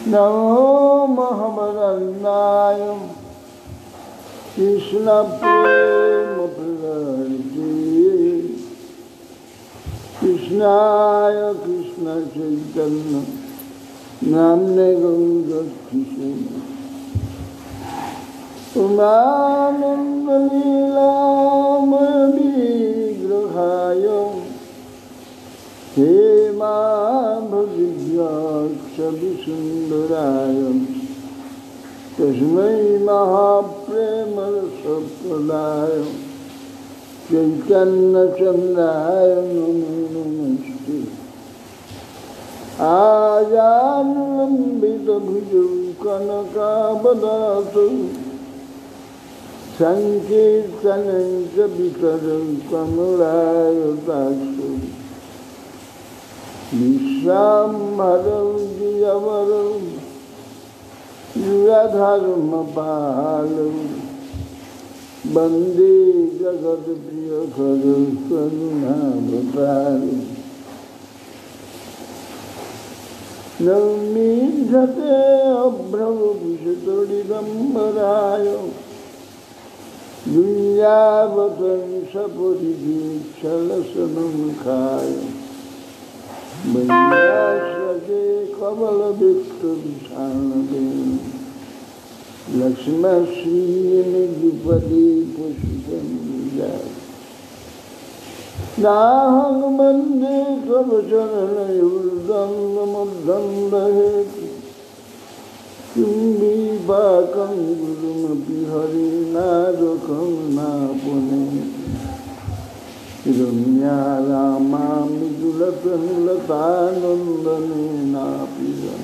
Namo Mahabarandaya Krishna Prema Prarati Krishnaya Krishna Chaitanya Namne Gaura Krishna Umananda Lila Vigrahaya Hema Bhagavya Sundaraya Tasmai Mahaprema Sapradaya Chaitanya Chandaya Namaste Ajanulambita Bhujau Kanakabadatu Sankirtananca Vitaru Kamuraya Taksu Vishambharam Jiyavaram Yugadharma Pahalam Bande Jagat Priyakaram Karunavataram Navnijate Abhrava Vishatorigambaraya Dunyavatan Sapuridhi Chalasanamkhaya Bandhasrate Kavala Vikram Lakshma Shri Nidhipati Pushitam Vijay Nahang Bande Kavacharana Yurdhangamudhandahet Kimbi Bhakam Gurumapi Hari Nadakam Napune Hiranya Rama Midulatan Latanandane Napiram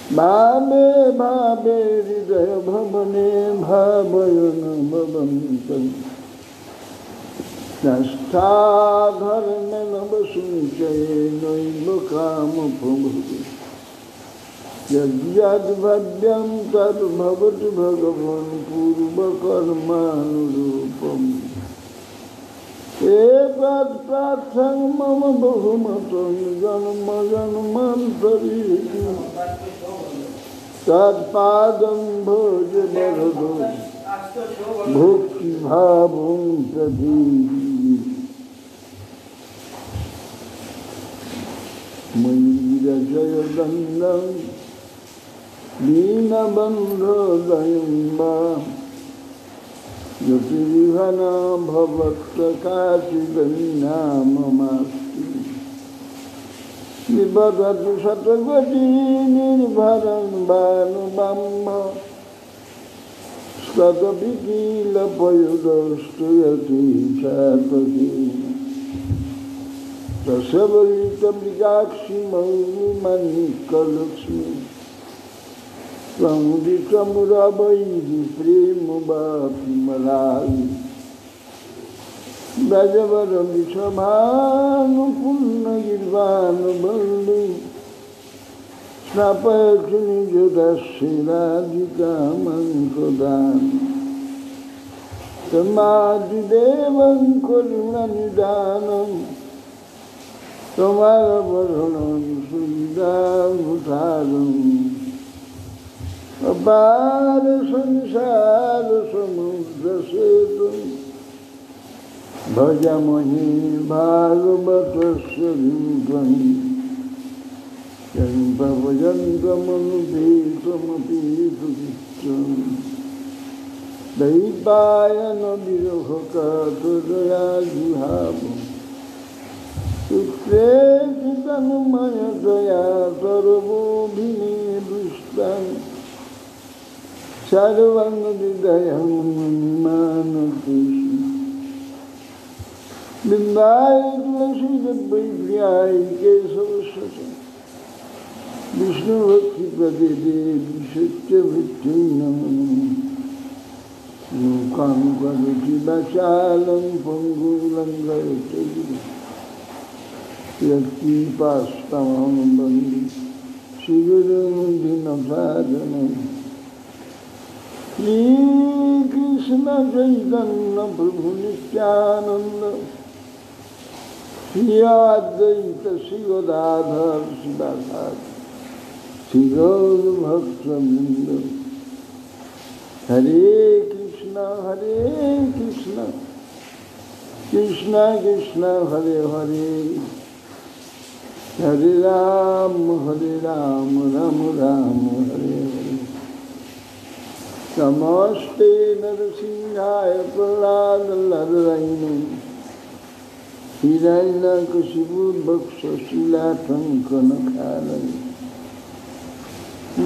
Bhabe Bhabe Hridaya Bhavane Bhavayana Bhavantam Nastadharme Navasunchaye Naivakama Prabhuti Yad Vadyam Tad Bhavati Bhagavan Purva Karmanurupam Etat Prathang Mama Bahumatam Janma Janmantari Tad Padam Bhoja Bharado Bhukti Bhavam Pradhi Mayira Jaya Dandam Dina Bandha Dayamba Yotirihana Bhavakta Kashi Dana Mamasti Nibadatu Satagati Nirvaran Banu Bamba Skadabiki Lapayudastuyati Chatati Tasavarita Brigakshi Mauni Manika Lakshmi Samudita Murabairi Prema Bhapi Malai Bhajavaram Vishabhanu Punna Girvanu Bandi Snapayatini Jodashiradhika Mankodan Samadhi Devan Karuna Nidanam Samara Varanam Sudam Bhutaram Abhara Sansara Samudra Setum Bhajamani Bhagavatasya Rupam भजन्तमनुपेतमपि सुचित्रम् दैवायन विरहकातरया जुहावम् पुत्रेति तनुमयतया सर्वोऽभिनिदुष्टम् सर्वं हृदयं मानतेषु बिम्बाय तुलसीदत्वैप्रियाय केशवस्य विष्णुभक्तिपदे देवी सत्यवृत्तिं नमः मूकां करोति वाचालं पङ्गुं लङ्घयते यत्कृपास्तमहं वन्दे श्रीगुरुं दीनसाधनं श्रीकृष्ण चैतन्य प्रभु नित्यानन्द श्री अद्वैत श्री गदाधर शिवासादि श्री गौरभक्तवृन्द हरे कृष्ण कृष्ण कृष्ण हरे हरे हरे राम राम राम हरे हरे नमस्ते नरसिंहाय प्रह्लादलदयिने हिरण्यकशिपुर्वक्षशिलाटङ्कनखालये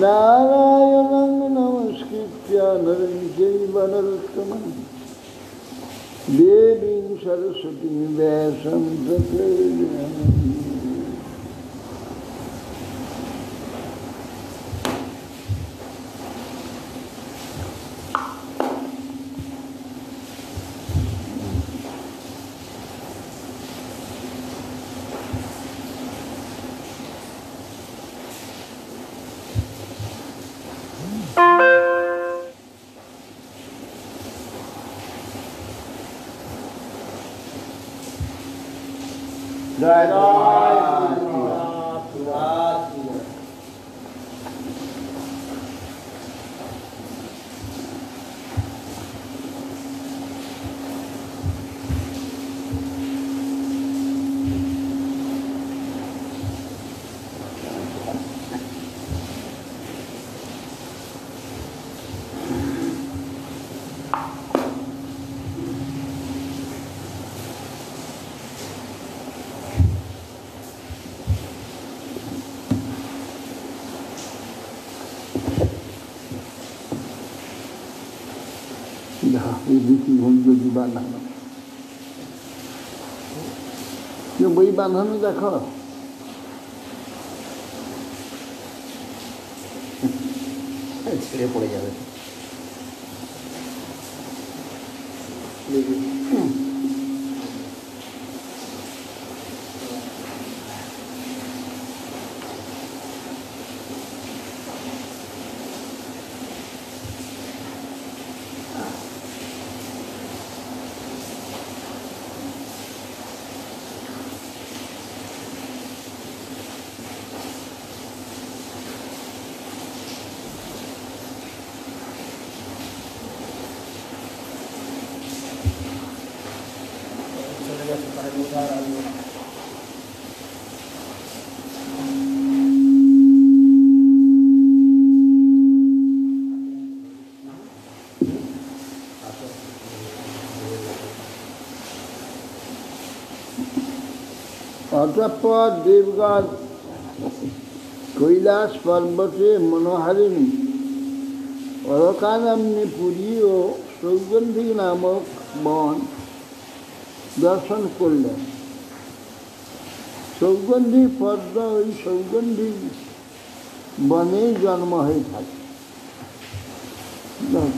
नारायणं नमस्कृत्य नरं चैव नरोत्तमं देवीं सरस्वतीं व्यासं ततो जयमुदीरये। जय বই বাঁধানো দেখো ছিঁড়ে পড়ে যাবে। অতঃপর দেবগণ কৈলাস পর্বতে মনোহারিণী অলকানন্দে পুরী ও সৌগন্ধী নামক বন দর্শন করলেন। সৌগন্ধী পদ্ম ওই সৌগন্ধী বনেই জন্ম হয়ে থাকে।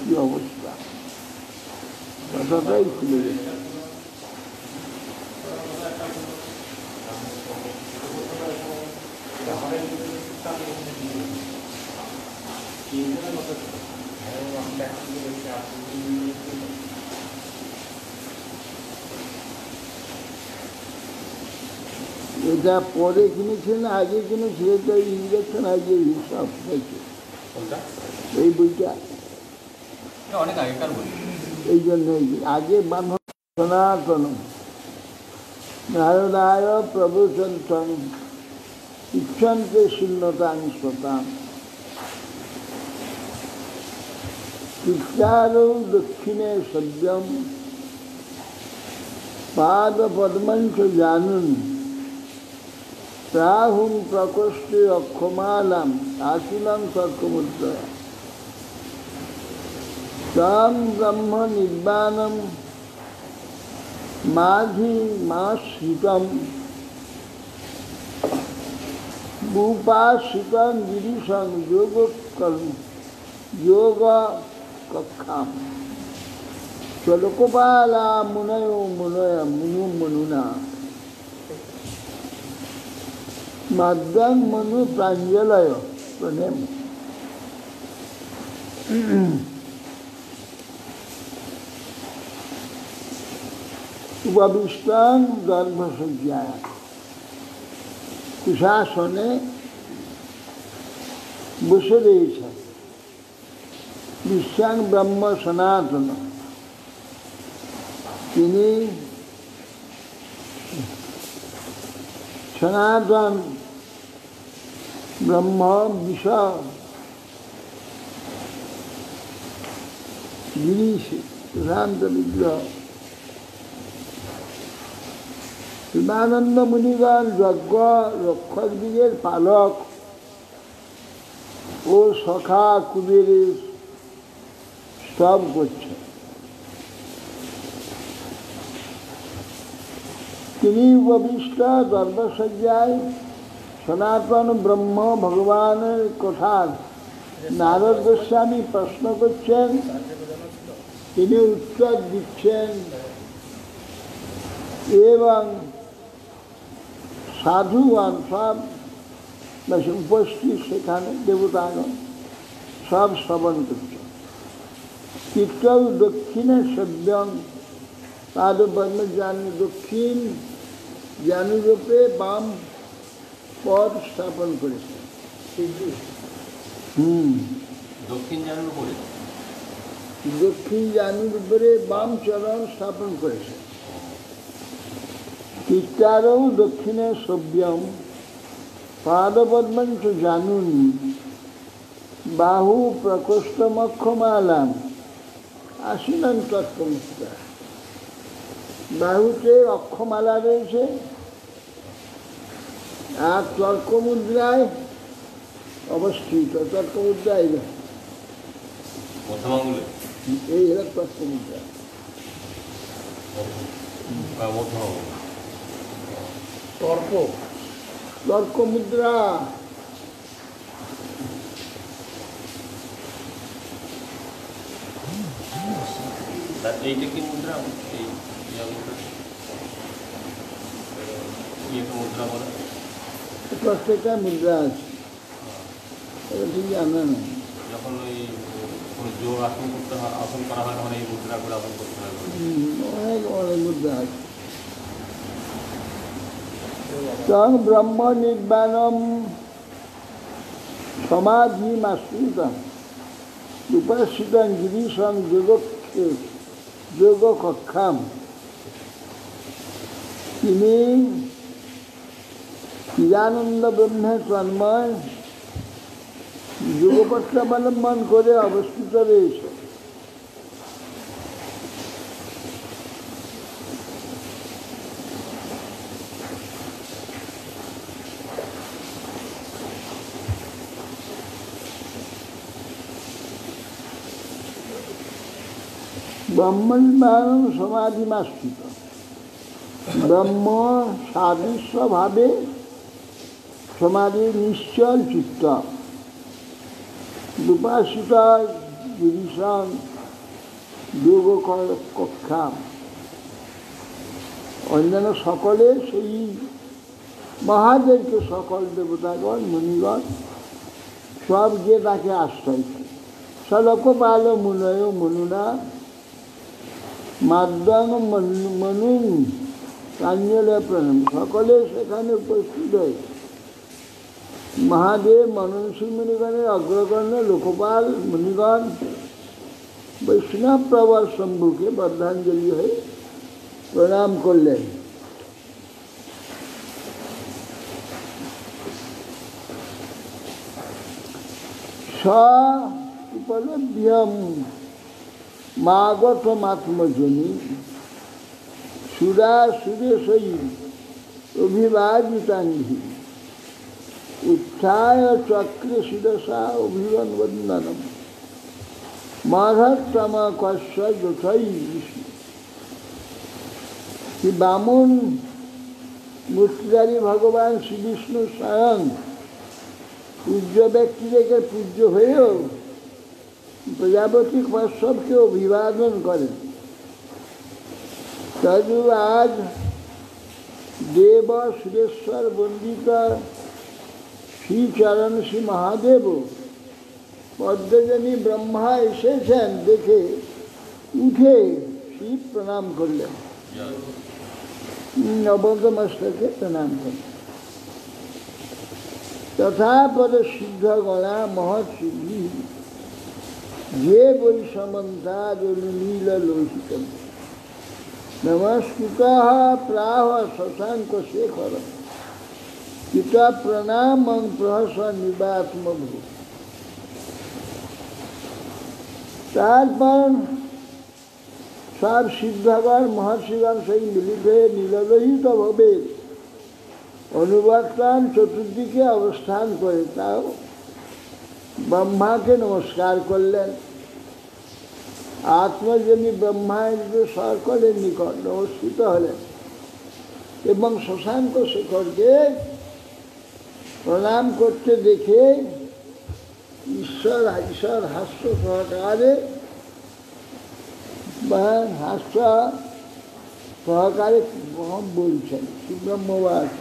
কি অবস্থা, কথাটাই খুলে গেছে। এটা পরে কিনেছেন আগে কিনেছিল, তো ইঞ্জেকশন আগে হিসাব হয়েছে এই বইটা অনেক আগেকার বই। এই জন্য আগে বান্ধব সনাতন নারদায় প্রভুচন্তন इच्छन्ते शून्यतां स्वतां चित्तारौ दक्षिणे सद्यं पादपद्मञ्च जानन् राहुं प्रकोष्ठे अक्षमालाम् आशीलं तर्कमुद्रया तं ब्रह्म निर्वाणं माधिमाश्रितं उपाश्रितं गिरीशं योगकक्षाम् स्वलोकपाला मुनयो मुनुना मद्दं मनु प्राञ्जलय प्रणेम उपविष्टां गर्भसज्जायां कुशासने বসে রয়েছেন বিশ্বাং ব্রহ্ম সনাতন। তিনি সনাতন ব্রহ্ম বিষয় গিরিশ প্রশান্ত বিগ্রহ শিবানন্দ মুনিগণ যজ্ঞ রক্ষকদিগের পালক ও সখা কুবেরের সব করছে। তিনি উপবিষ্ট গর্ভসজ্জায় সনাতন ব্রহ্ম ভগবানের কথা নারদ গোস্বামী প্রশ্ন করছেন, তিনি উত্তর দিচ্ছেন এবং সাধুগণ সব উপস্থিত সেখানে দেবতাগণ সব শ্রবণ করছে। কীর্তন দক্ষিণে সদ্যং পাদপদ্ম জানু দক্ষিণ জানুরূপে বাম পদ স্থাপন করেছে। দক্ষিণ জানুর উপরে দক্ষিণ জানুর উপরে বাম চরণ স্থাপন করেছে। কীর্তারৌ দক্ষিণে সভ্যম পাদপদ্মঞ্চ জানুন বাহু প্রকোষ্ঠমক্ষমালাম আসীনং তৎপমুদ্রা। বাহুতে অক্ষমালা রয়েছে আর তর্কমুদ্রায় অবস্থিত। তর্কমুদ্রায় এই হল তর্কমুদ্রা। তর্কমুদ্রা এইটা কি মুদ্রা? মুদ্রা বলে প্রত্যেকটা মুদ্রা আছে, এটা ঠিক জানা না। যখন ওই জোর আসন করতে হয়, আসন করা হয় তখন এই মুদ্রাগুলো আসন করতে হয়। অনেক অনেক মুদ্রা আছে। তং ব্রহ্ম নির্বাণম সমাধিমাশ্রিতম উপাশ্রিতং গিরিশং যোগকক্ষাম। তিনি চিদানন্দ ব্রহ্মে তন্ময় যোগপথ অবলম্বন করে অবস্থিত রয়েছে। ব্রহ্মনির্বাণম সমাধিমাশ্রিত। ব্রহ্ম সাদৃশ্যভাবে সমাধির নিশ্চল চিত্ত উপাসিত গিরিশং যোগকক্ষা। অন্যান্য সকলে সেই মহাদেবকে সকল দেবতাগণ মুনিগণ সব গিয়ে তাকে আশ্রয় করে। সলোকপাল মুনয় মনুনা মাদ্যাং মনুন প্রাঞ্জলে প্রণাম। সকলে সেখানে উপস্থিত হয়েছে। মহাদেব মননশীল মুনিগণের অগ্রগণ্য লোকপাল মুনিগণ বৈষ্ণব প্রবর শম্ভুকে বদ্ধাঞ্জলি হয়ে প্রণাম করলেন। উপলভ্যম মাগতমাত্মজনী সুরাসুরেশৈ অভিবাজিতাঙ্গি উত্থায় চক্রে শিরসা অভিবন্দনম মাধত্তম কস্য যথৈ বিষ্ণু। कि बामुन मूर्तिधारी भगवान श्री विष्णु स्वयं पूज्य व्यक्ति लेकर पूज्य हो प्रजापति कश्यप के अभिवादन करें। तदु आज देव सुरेश्वर वंदित श्री चरण श्री महादेव पद्मजनी ब्रह्मा एसेছেন देखे उठे शिव प्रणाम करलें, नवोदमस्तक के प्रणाम करें। तथा पद सिद्ध गणा महर्षि ये वैषमंता नील लोहित नमस्कृत प्राह शशांक शेखर कित प्रणाम प्रहस निवात्म भू। सब सिद्धगण महर्षिगण से मिलित नीललोहित भावे अनुवर्तन चतुर्दिके अवस्थान करे ताओ ब्रह्मा के नमस्कार करलें। आत्मजनी ब्रह्मा सकलेर निकट नमस्कृत हलें एवं शशांक शेखर के प्रणाम करते देखे ईश्वर हास्य सहकारे हास्य सहकारे बोलছেন ब्रह्मवास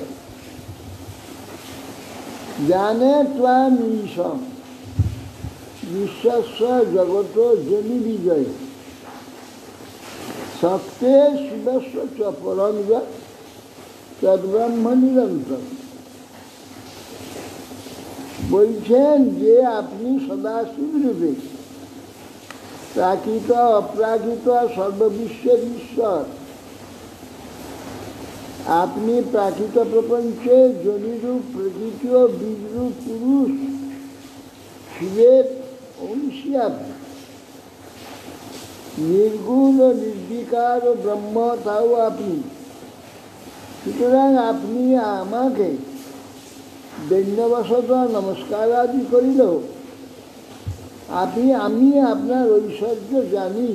जाने त्वाम ईशम विश्वस्य जगत जनि विजय सत्ते शिवस्य च परम तद्ब्रह्म निरंतर। বলছেন যে আপনি সদাশিব রূপে প্রাকৃত অপ্রাকৃত সর্ববিশ্বের ঈশ্বর। আপনি প্রাকৃত প্রপঞ্চে জনিরূপ প্রকৃতি ও বীজরূপ পুরুষ শিবের অংশী আপনি। নির্গুণ ও নির্বিকার ও ব্রহ্ম তাও আপনি। সুতরাং আপনি আমাকে দৈন্যবশত নমস্কার আদি করিলেও আমি আপনার ঐশ্বর্য জানি।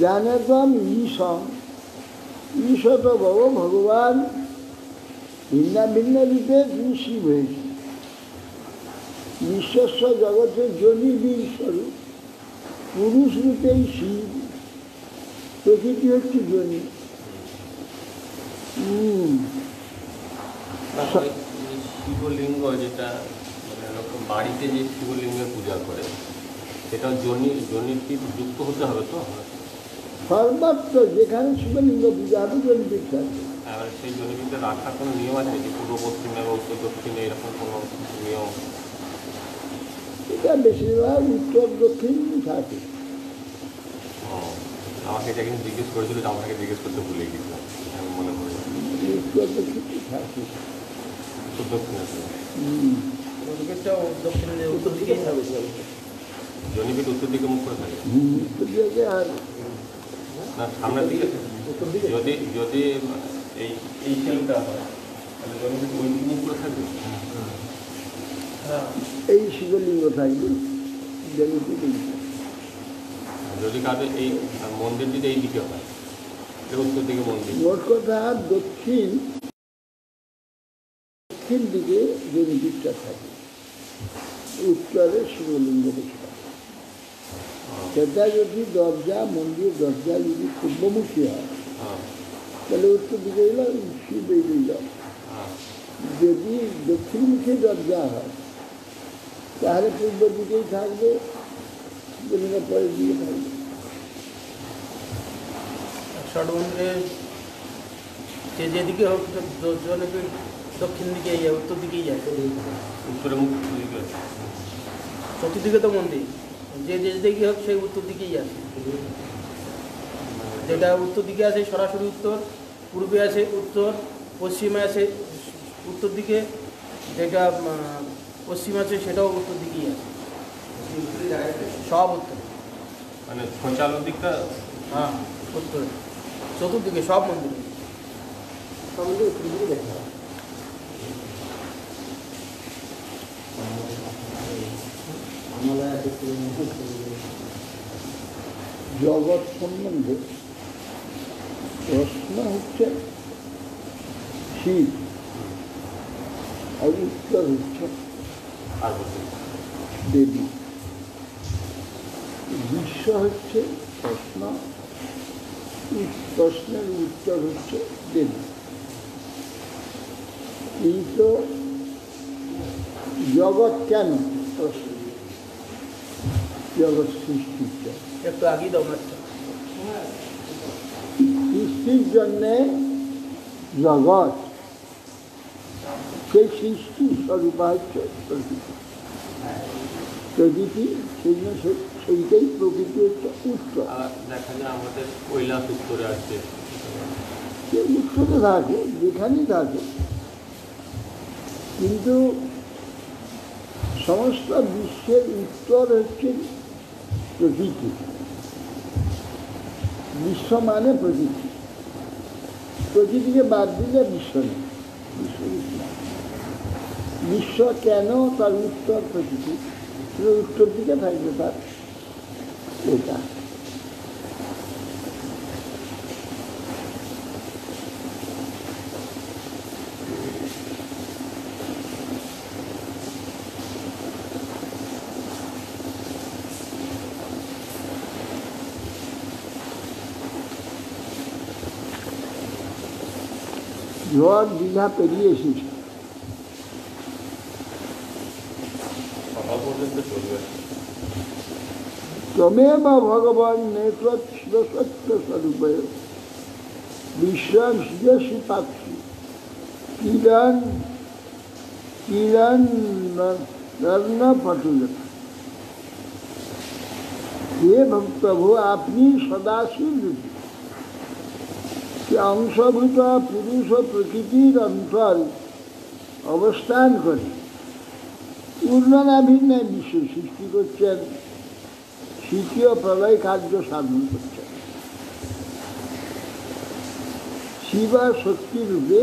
জানে তো আমি ঈশত ভব ভগবান ভিন্ন ভিন্ন রূপে তিনি শিব হয়েছে। বিশ্বস্ব জগতের জনি বীর স্বরূপ পুরুষ রূপেই শিব, প্রকৃতি হচ্ছে জনি। শিবলিঙ্গ যেটা মানে লোক বাড়িতে যে শিবলিঙ্গের পূজা করে সেটা জনিপীঠ যুক্ত হতে হবে তো সর্বত্র যেখানে শিবলিঙ্গ পূজা হবে জনিপীঠ থাকবে। আর সেই জনিপীঠে রাখার কোনো নিয়ম আছে যে পূর্ব পশ্চিমে বা উত্তর দক্ষিণে এরকম কোনো নিয়ম? এটা বেশিরভাগ উত্তর দক্ষিণ থাকে। আমাকে এটা কিন্তু জিজ্ঞেস করেছিল, আমাকে জিজ্ঞেস করতে ভুলে গেছিলাম। আমি মনে করি উত্তর দক্ষিণ থাকে। জনিপীঠ উত্তর দিকে মুখ করে থাকে। উত্তর দিকে আর না সামনের দিকে যদি যদি এই শেলটা হয় তাহলে জনিপীঠ ওই দিকে মুখ করে থাকবে। এই শিবলিঙ্গ থাকবে জনিপীঠ। যদি কাদের এই মন্দির যদি এই দিকে হয় উত্তর দিকে মন্দির, মোট কথা দক্ষিণ দিকে জনিপীঠটা থাকে, উত্তরে শিবলিঙ্গ বসে থাকে। সেটা যদি দরজা মন্দির দরজা যদি পূর্বমুখী হয় তাহলে উত্তর দিকে এলাম শিব এলাম। যদি দক্ষিণমুখী দরজা হয় তাহলে পূর্ব দিকেই থাকবে, পরের দিকে থাকবে। ষড়মন্দিরে যেদিকে হোক জনপীঠ দক্ষিণ দিকেই যায়, উত্তর দিকেই যায়, উত্তরে মুখ চতুর্দিকে তো মন্দির, যে যেদিকে হোক সেই উত্তর দিকেই আসে। যেটা উত্তর দিকে আছে সরাসরি উত্তর, পূর্বে আছে উত্তর, পশ্চিমে আছে উত্তর দিকে, যেটা পশ্চিম আছে সেটাও উত্তর দিকেই আছে, সব উত্তর। মানে খোঁচালো দিকটা হ্যাঁ উত্তরে, চতুর্দিকে সব মন্দির জগৎ সম্বন্ধে প্রশ্ন হচ্ছে শিব, আর উত্তর হচ্ছে দেবী। বিশ্ব হচ্ছে প্রশ্ন, প্রশ্নের উত্তর হচ্ছে দেবী। কিন্তু জগৎ কেন প্রশ্ন? জগৎ সৃষ্টির জন্য, একটু আগেই দাও মাছটা। সৃষ্টির জন্যে জগৎ, সেই সৃষ্টির স্বরূপ হচ্ছে প্রকৃতি। প্রকৃতি সেইটাই প্রকৃতি হচ্ছে উত্তর। দেখা যায় আমাদের কৈলাস উত্তরে আছে, সে উত্তরে থাকে যেখানেই থাকে, কিন্তু সমস্ত বিশ্বের উত্তর হচ্ছে প্রকৃতি। বিশ্ব মানে প্রকৃতি, প্রকৃতিকে বাদ দিলে বিশ্ব নেই। বিশ্ব কেন, তার উত্তর প্রকৃতি, উত্তর দিকে থাকবে তার এটা। ঝড় দীঘা পেরিয়ে এসেছে, त्वमेव भगवान नेतृत्व स्वरूप विश्वासी पाक्षी किरण किरण नर्न पटुल। हे प्रभु, আপনি সদাশীল অংশভূত পুরুষ প্রকৃতির অন্তর অবস্থান করে পূর্ণনাভিন্নে বিশ্ব সৃষ্টি করছেন, তৃতীয় প্রলয় কার্য সাধন করছেন। শিবা শক্তি রূপে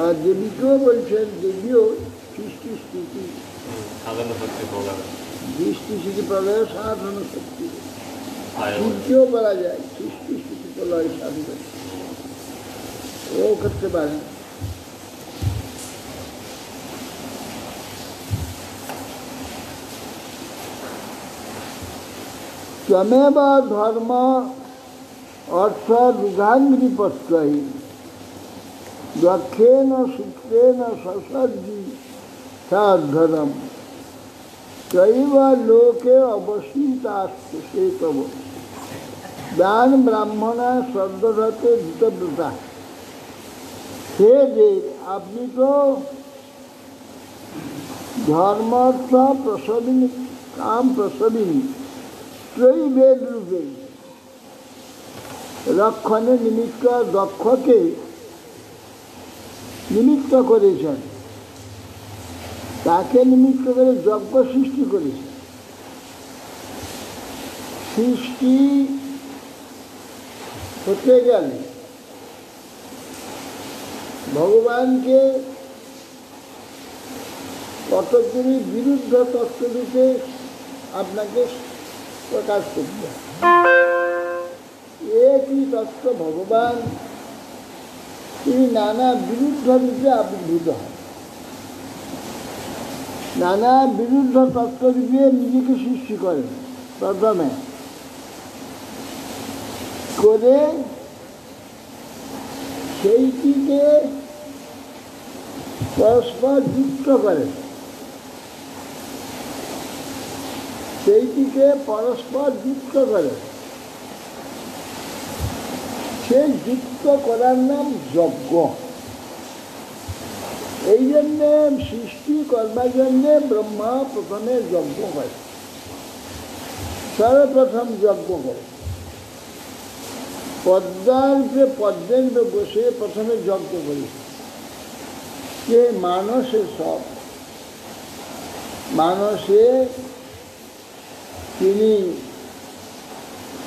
আর দেবীকেও বলছেন, দেবীও সৃষ্টি স্থিতি সৃষ্টি স্থিতি প্রলয় সাধন শক্তি। সূর্যও বলা যায় সৃষ্টি স্থিতি প্রলয় সাধন, ও করতে পারে। त्वमेव धर्म अर्थ रुघांग्रिपत्रहि दक्षेण सूत्रेण ससर्जी साधरम त्रैव लोके अवशीतास्ते तव दान ब्राह्मणा श्रद्धते धृतव्रता। हे देव, আপনি তো ধর্মার্থ প্রসবিনী কাম প্রসবিনী ত্রৈবেদ রূপে রক্ষণে নিমিত্ত দক্ষকে নিমিত্ত করেছেন, তাকে নিমিত্ত করে যজ্ঞ সৃষ্টি করেছেন। সৃষ্টি হতে গেলে ভগবানকে কতগুলি বিরুদ্ধ তত্ত্বরূপে আপনাকে প্রকাশ করতে হয়। একই তত্ত্ব ভগবান, তিনি নানা বিরুদ্ধ রূপে আবির্ভূত হন, নানা বিরুদ্ধ তত্ত্ব রূপে নিজেকে সৃষ্টি করেন। প্রথমে করে সেইটিকে পরস্পর যুক্ত করেন, সেইটিকে পরস্পর যুক্ত করে, সেই যুক্ত করার নাম যজ্ঞ। এই জন্যে সৃষ্টি করবার জন্যে ব্রহ্মা প্রথমে যজ্ঞ করে, সর্বপ্রথম যজ্ঞ করে। পদ্মের বসে প্রথমে যজ্ঞ করেছে। যে মানসে সব মানসে তিনি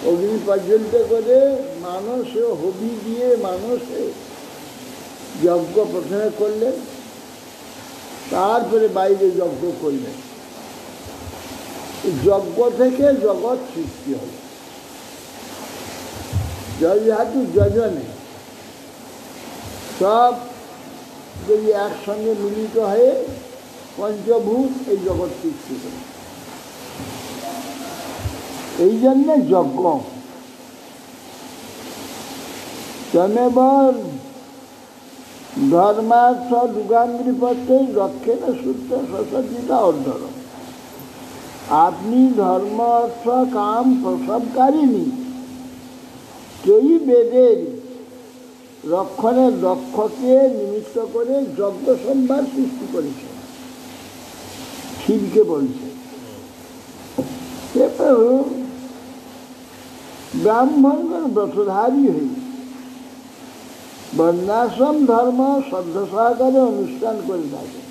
অগ্নি পর্যন্ত করে মানুষে হবি দিয়ে মানুষে যজ্ঞ প্রথমে করলেন, তারপরে বাইরে যজ্ঞ করলেন। যজ্ঞ থেকে জগৎ সৃষ্টি হল। যজাতু যজনে সব যদি একসঙ্গে মিলিত হয়ে পঞ্চভূত এই জগৎ সৃষ্টি করে। এই জন্যে যজ্ঞ তমেব ধর্মার্থ যুগাঙ্গিপত্রে রক্ষেণ সূত্র সসজ্জিতা অর্ধর। আপনি ধর্ম অর্থ কাম প্রসবকারিণী সেই বেদের রক্ষণের লক্ষ্যকে নিমিত্ত করে যজ্ঞ সম্ভার সৃষ্টি করেছে। শিবকে বলছে ব্রাহ্মণগণ ব্রতধারী হই বর্ণাশ্রম ধর্ম শ্রদ্ধা সহকারে অনুষ্ঠান করে থাকে।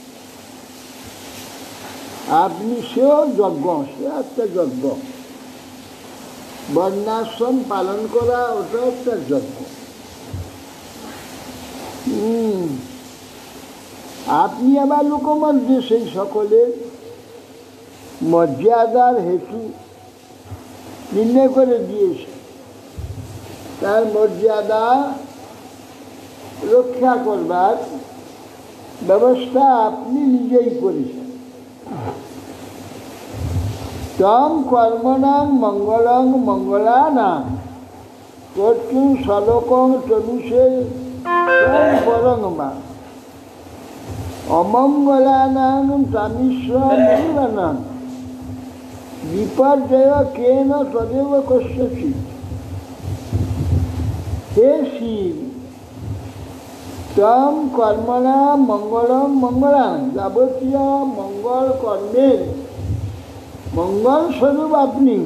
আপনি সেও যজ্ঞ, সে একটা যজ্ঞ। বর্ণাশ্রম পালন করা ওটা একটা যজ্ঞ। আপনি আবার লোকমধ্যে সেই সকলের মর্যাদার হেতু নির্ণয় করে দিয়েছে। তার মর্যাদা রক্ষা করবার ব্যবস্থা আপনি নিজেই করেছেন। তম কর্মণাং মঙ্গলং মঙ্গলানাং কর্তুং শ্লোকং তনুষে পরং মা অমঙ্গলানাং তামিশ্রমঙ্গলানাং বিপর্যয় কেন তদেব কস্যচিৎ। হে শিব, তম কর্মণা মঙ্গলং মঙ্গলাং, যাবতীয় মঙ্গল কর্মের মঙ্গল স্বরূপ আপনি,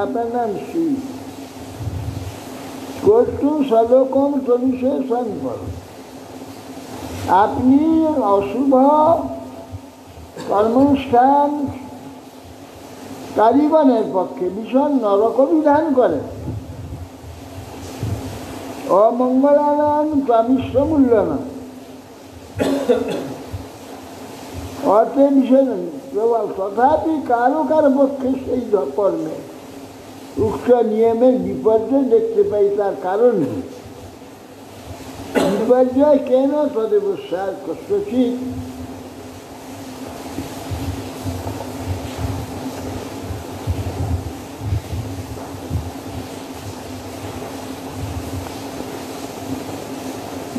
আপনার নাম শিব। কর্তু শ্লোকম তনুষে সংপর, আপনি অশুভ কর্মানুষ্ঠান কারিগণের পক্ষে ভীষণ নরক বিধান করেন। অমঙ্গলানাং ত্বামিশ্রমূল্যনা, অর্থে বিষয় প্রভাব, তথাপি কারো কারো পক্ষে সেই কর্মে উক্ত নিয়মের বিপর্যয় দেখতে পাই। তার কারণ বিপর্যয় কেন তদেব সার কষ্টচিৎ।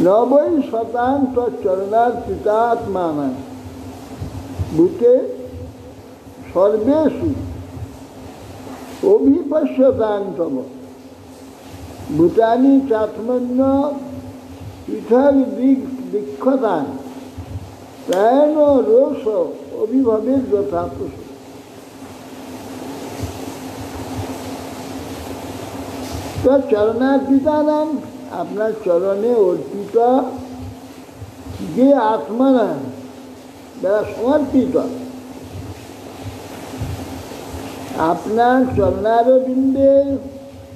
নবৈ শতান্ত চরণার্পিতাত্মানা ভূতে সর্বেষু অভিপশ্যতাং তব ভূতানি চাত্মন্য পৃথক দীক্ষতাং প্রায়ণ রোষ অভিভবের যথা পশু। তো চরণার্পিতানাং, আপনার চরণে অর্পিত যে আত্মানা যারা সমর্পিত, আপনার চরণারবিন্দে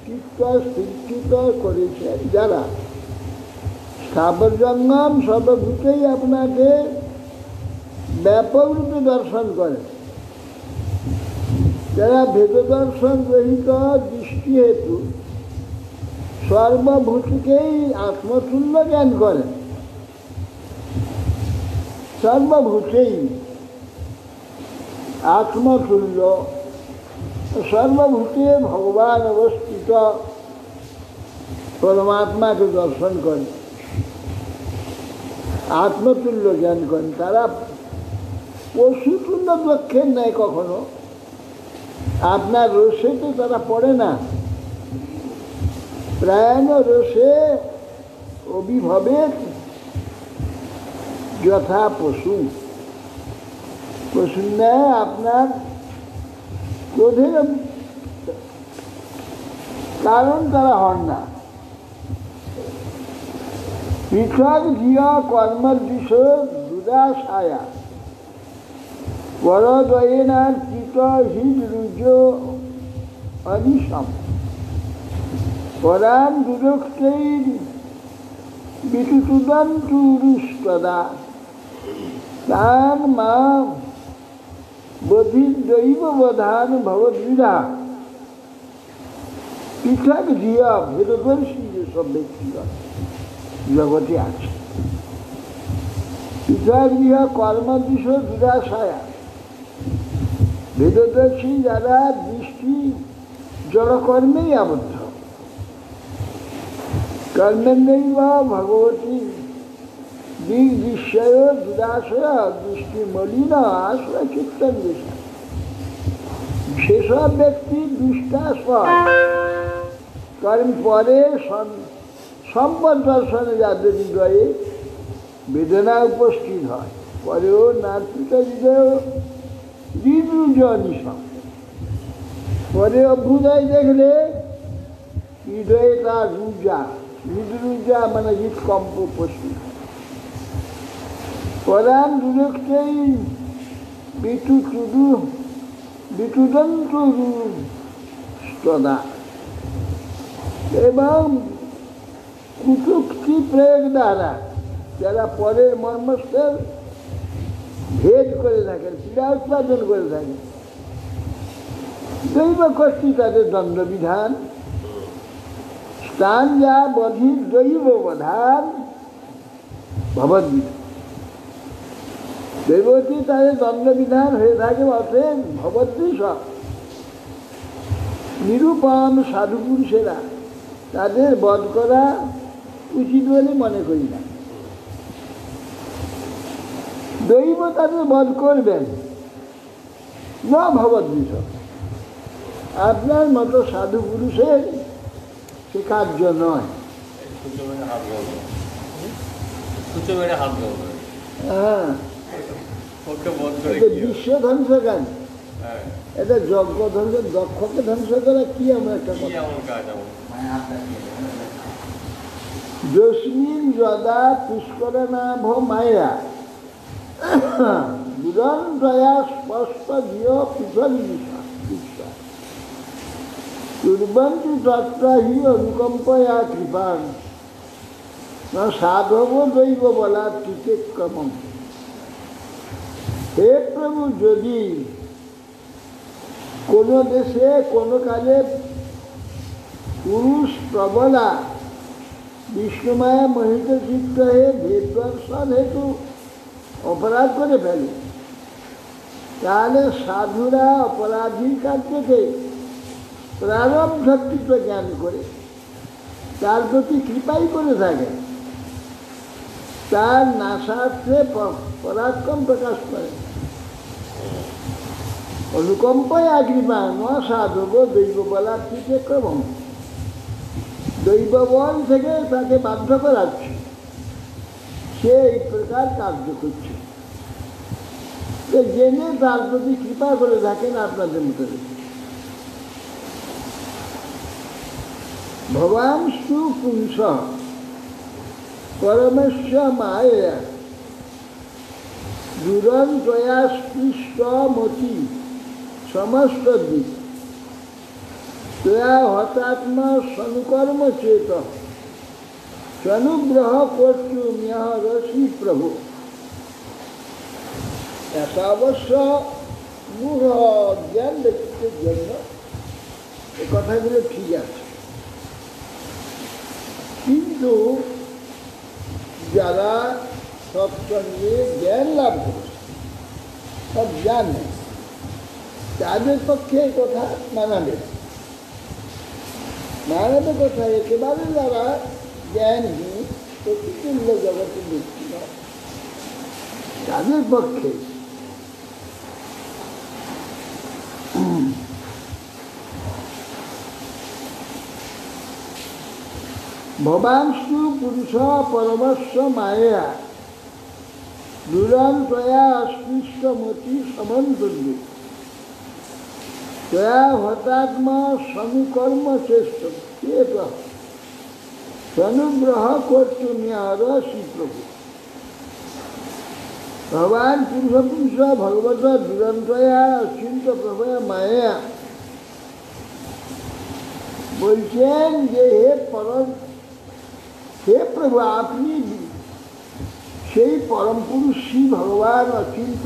চিত্ত স্থিত করেছেন যারা, স্থাবর জঙ্গম সর্বভূতেই আপনাকে ব্যাপকরূপে দর্শন করে, যারা ভেদ দর্শন রহিত দৃষ্টি হেতু সর্বভূতকেই আত্মতুল্য জ্ঞান করে। সর্বভূতেই আত্মতুল্য, সর্বভূতে ভগবান অবস্থিত পরমাত্মাকে দর্শন করে, আত্মতুল্য জ্ঞান করেন। তারা পশুতুল্য লক্ষ্যের নেয় কখনো, আপনার রসেতে তারা পড়ে না। প্রায়ণ রসে অভিভবের যথা পশু, পশুর ন্যায় আপনার ক্রোধের কারণ তারা হন না। পৃথক জিয়া কর্মের বিষয় দুরাশায়া পরদয়েনার্চিত হৃদরুজ অনিশম পরাণ দুরক্ষৈর বিতুদন্তুরুষ্টদা তান মা বধিদৈব বধান ভবদ্বিধা। পৃথক জিয়া ভেদদর্শী যেসব ব্যক্তিরা জগতে আছে, পৃথক জিয়া কর্মদৃশ দুরাশায়া, ভেদদর্শী যারা দৃষ্টি জড়কর্মেই আবদ্ধ, কর্মেন্দ্রৈব ভগবতী দিগ্দৃশ্যয় দুরাশয় দৃষ্টি মলিন আশ্রয় চিত্তন্বেষ। সেসব ব্যক্তি দুষ্টাশয় কর্ম পরে সম্পদ দর্শনে যাদের হৃদয়ে বেদনা উপস্থিত হয়, পরেও নার্পিত হৃদয় হৃদরুজনিশম, পরে অভ্যুদয় দেখলে হৃদয়ে তার রুজা, হৃদরুজা মানে হৃদকম্প উপস্থিত। পরাণ দুরক্ষেই বিতুদন্তুরুষ্টদা, এবং কুটুক্তি প্রয়োগ দ্বারা যারা পরের মর্মস্থল ভেদ করে থাকেন, পীড়া উৎপাদন করে থাকেন, দৈব কষ্টি তাদের দণ্ডবিধান। স্থান যা বধির দৈব বধান ভবদ্বিধা, দৈবতী তাদের দণ্ডবিধান হয়ে থাকে। অতএব ভবদ্বিষ নিরূপণ সাধু পুরুষেরা তাদের বধ করা উচিত বলে মনে করি না। দৈব তাদের বধ করবেন না ভবদ্বিষ, আপনার মতো সাধু পুরুষের সে কার্য নয়। হ্যাঁ, বিশ্ব ধ্বংস কাজ, এটা যজ্ঞ ধ্বংস, দক্ষকে ধ্বংস করা কি এমন একটা কথা। যস্মিন যদা পুষ্করনাভ মায়া দুরন্তয়া স্পষ্ট জিয় পৃথিবীষা কুর্বন্তি তত্র হি অনুকম্পয়া কৃপাং না সাধব দৈব বলাৎ কৃতিক্রমম। হে প্রভু, যদি কোনো দেশে কোনো কালে পুরুষ প্রবলা বিষ্ণুমায়া মোহিত চিত্ত হয়ে ভেদ দর্শন হেতু অপরাধ করে ফেলে, তাহলে সাধুরা অপরাধীর কার্যকে প্রারব্ধকৃত জ্ঞান করে তার প্রতি কৃপাই করে থাকে, তার নাশার্থে পরাক্রম প্রকাশ করে। অনুকম্পায় কৃপা ন সাধব দৈব বলার ক্রম, দৈব বল থেকে তাকে বাধ্য করাচ্ছে, সে এই প্রকার কার্য করছে। জেনে তার প্রতি কৃপা করে থাকেন আপনাদের মতো। ভবান সুপুংস পরমেশ্ব মায়া দুরন্তয়া স্পৃষ্ট মতি সমস্ত দিক তয়া হতাত্মা সনুকর্ম চেত সনুগ্রহ কর্তুমিহ রসি প্রভু। এটা অবশ্য মূঢ় জ্ঞান ব্যক্তির জন্য এ কথাগুলো ঠিক আছে, কিন্তু যারা সৎসঙ্গে জ্ঞান লাভ করেছে, সব জানে, তাদের পক্ষে কথা মানাবে কথা একেবারে যারা জ্ঞানহীন প্রতিকূল্য জগতের ব্যক্তি নয়, তাদের পক্ষে ভবাংশু পুরুষ পরমস্ব মায়া দুরন্তয়া অস্পৃষ্ট মতি সমন্তর্য তয়া হতাত্মা সনুকর্ম চেষ্ট সনুগ্রহ কর্তুমিহ রসি প্রভু। ভগবান পুরুষ ভগবত দুরন্তয়া অচিন্ত প্রভয়া মায়া বলছেন যে হে প্রভু, আপনি সেই পরম পুরুষ শ্রী ভগবান অচিন্ত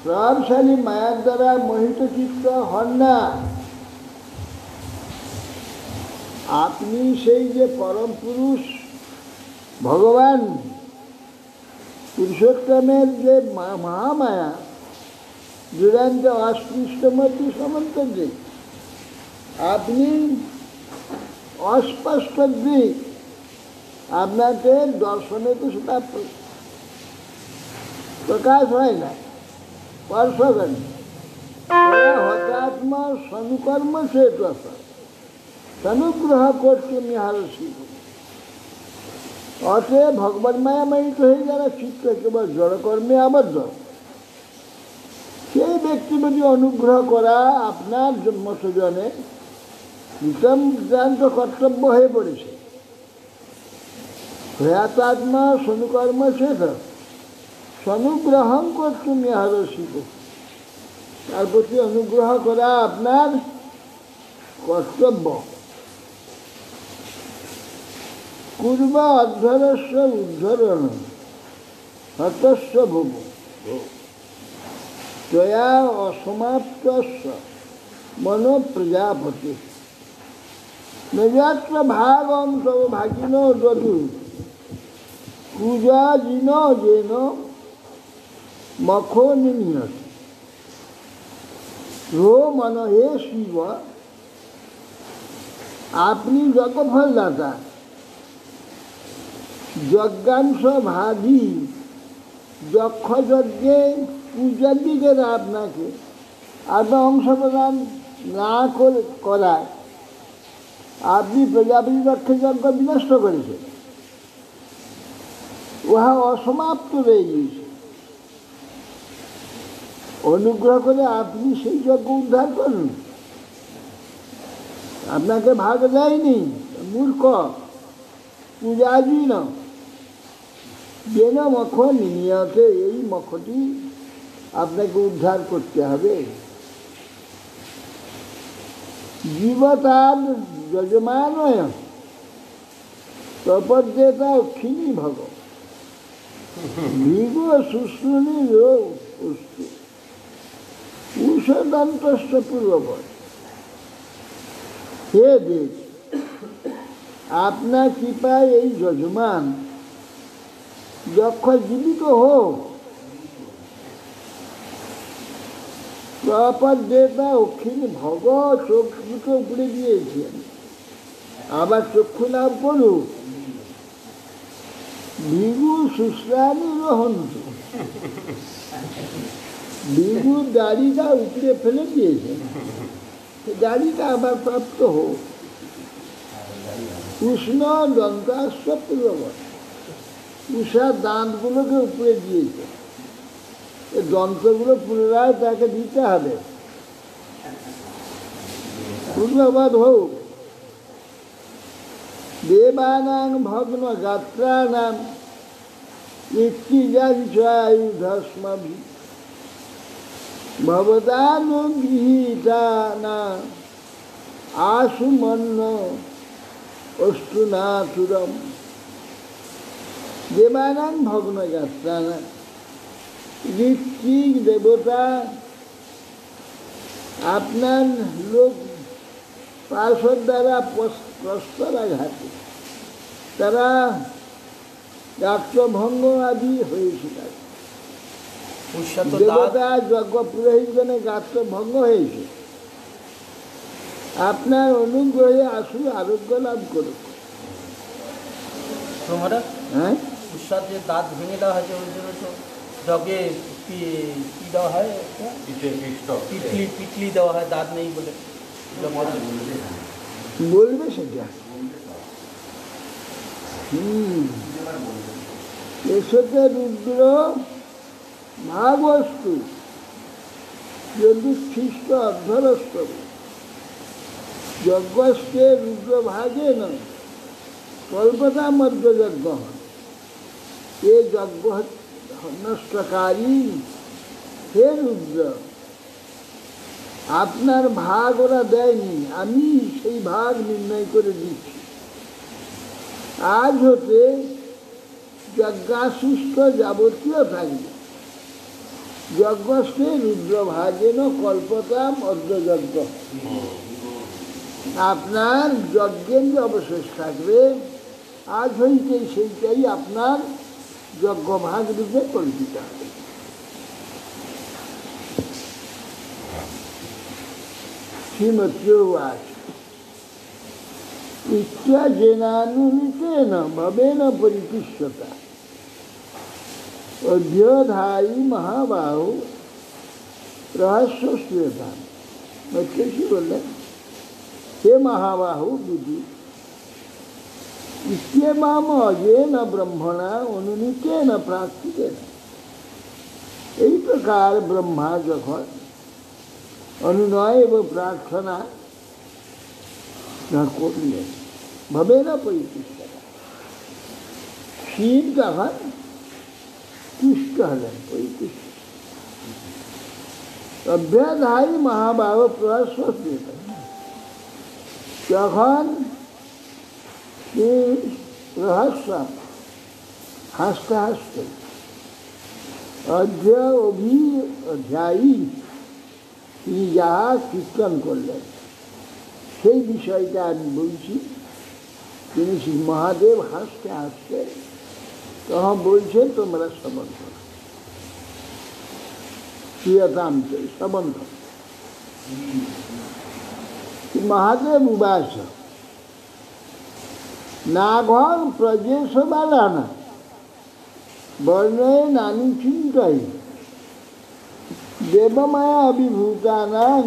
প্রভাবশালী মায়ার দ্বারা মোহিত চিত্ত হন না। আপনি সেই যে পরম পুরুষ ভগবান পুরুষোত্তমের যে মহামায়া দুরান্ত অস্পৃষ্টমতি সমন্ত দিক, আপনি অস্পষ্ট দিক, আপনাকে দর্শনে তো সেটা প্রকাশ হয় না, স্পর্শ করেন। হঠাৎম সনুকর্ম সে অনুগ্রহ করছে নিহারসী। অতএব ভগবান মায়াময়িত হয়ে যারা চিত্ত কেবল জড়কর্মে আবদ্ধ, সেই ব্যক্তি যদি অনুগ্রহ করা আপনার জন্মসজনে নিতান্ত কর্তব্য হয়ে পড়েছে। প্রয়াতাত্মা সনুকর্ম শেষ সনুগ্রহণ করছে নিহারসী, তার প্রতি অনুগ্রহ করা আপনার কর্তব্য। পূর্ব অধ্যরস্য উদ্ধরণ হতস্য ভুব ত্বয়া অসমাপ্তস্য মনো প্রজাপতি নৈযাত্র ভাগম তব ভাগিন দদু পূজা জিন যেন মখো নিম্নত রো মন হে শিব, আপনি যজ্ঞফলদাতা, যজ্ঞাংশ ভাগী যক্ষযজ্ঞে পূজার দিকে আপনাকে আপনার অংশ প্রদান না করায় আপনি প্রজাপতি যজ্ঞ বিনষ্ট করেছেন, উহা অসমাপ্ত রয়ে গিয়েছে। অনুগ্রহ করে আপনি সেই যজ্ঞ উদ্ধার করুন। আপনাকে ভাগ দেয়নি, মূর্খ পূজাজীন যেন মখ নিয়তে, এই মখটি আপনাকে উদ্ধার করতে হবে। জীবতার যজমানয় তপদ্যেতা অক্ষিণী ভগ ভৃগ শুশ্রুণী উষদন্তস্য পূর্ববৎ। হে দেব, আপনার কৃপায় এই যজমান যক্ষ জীবিত হোক। প্রপদ্যেতা অক্ষিণী ভগ, চোখ দুটো উপরে দিয়েছেন, আবার চক্ষু লাভ করুক। ভৃগু শুশ্রানি রহন্ত, ভৃগুর দাড়িটা উপরে ফেলে দিয়েছেন, দাড়িটা আবার প্রাপ্ত হোক। উষ্ণ দন্তাস্য পূর্ববৎ, উষার দাঁতগুলোকে উপরে দিয়েছে, এই দন্তগুলো পুনরায় তাকে দিতে হবে, পূর্ববৎ হোক। দেবানাং ভগ্ন গাত্রানাং ইচ্ছিজায়ুধস্মভি ভবদানুগৃহীতানা আশুমন্ন অষ্টুনাতুরম। দেবানাং ভগ্ন গাত্রানাং, ঋত্বিক দেবতা আপনার লোক পার্শ্বর দ্বারা প্রস্তরাঘাতে তারা গাত্রভঙ্গ আদি হয়েছিল। দেবতা যজ্ঞ পুরোহিতগণের গাত্রভঙ্গ হয়েছে। আপনার অনুগ্রহে আসু আরোগ্য লাভ করুক। হ্যাঁ, যে দাঁত ভেঙে দেওয়া হয়েছে ওই জন্য তো যজ্ঞে কি দেওয়া হয়, পিটলি দেওয়া হয়, দাঁত নেই বলে বলবে সেটা। এসতে রুদ্র ভাগস্তু যদুচ্ছিষ্ট অর্ধরস্ত যজ্ঞস্তে রুদ্র ভাগে ন কল্পতা মধ্য যজ্ঞ। এ যজ্ঞ নষ্টকারী হে রুদ্র, আপনার ভাগ ওরা দেয়নি, আমি সেই ভাগ নির্ণয় করে দিচ্ছি। আজ হতে যজ্ঞাশুষ্ক যাবতীয় থাকবে। যজ্ঞস্তে রুদ্রভাগেন কল্পতাম অর্ধযজ্ঞ। আপনার যজ্ঞের যে অবশেষ থাকবে, আজ হইতে সেইটাই আপনার যজ্ঞভাগ রূপে কল্পিত হবে। শ্রীমত্যোবাচ ইত্যাজেনানুমিতেন ভবেন পরিতুষ্যতা অধ্যধায়ী মহাবাহু রহস্যস্যতাম। কি বললেন? হে মহাবাহু বুদ্ধি, ইত্যেমাম অজেন ব্রহ্মণা অনুনীতেন প্রার্থিতেন। এই প্রকার ব্রহ্মা যখন অনুনয় এবং প্রার্থনা করলেন, ভবে না পরিতুষ্টতা, শিব তখন তুষ্ট হলেন, পরিতুষ্ট। অভ্যাধায়ী মহাবাহ প্রস্বস্ত, যখন রহস্য হাসতে হাসতে অধ্যায়ী তিনি যাহা কীর্তন করলেন সেই বিষয়টা আমি বলছি। তিনি শ্রী মহাদেব হাসতে হাসতে তখন বলছেন, তোমরা শ্রবণ করো, প্রিয়তাম শ্রবণ করো। মহাদেব উবাচ নাঘং প্রজেশ বালানা বর্ণয়ে নানি চিন্তাই দেবমায়া অভিভূতানাং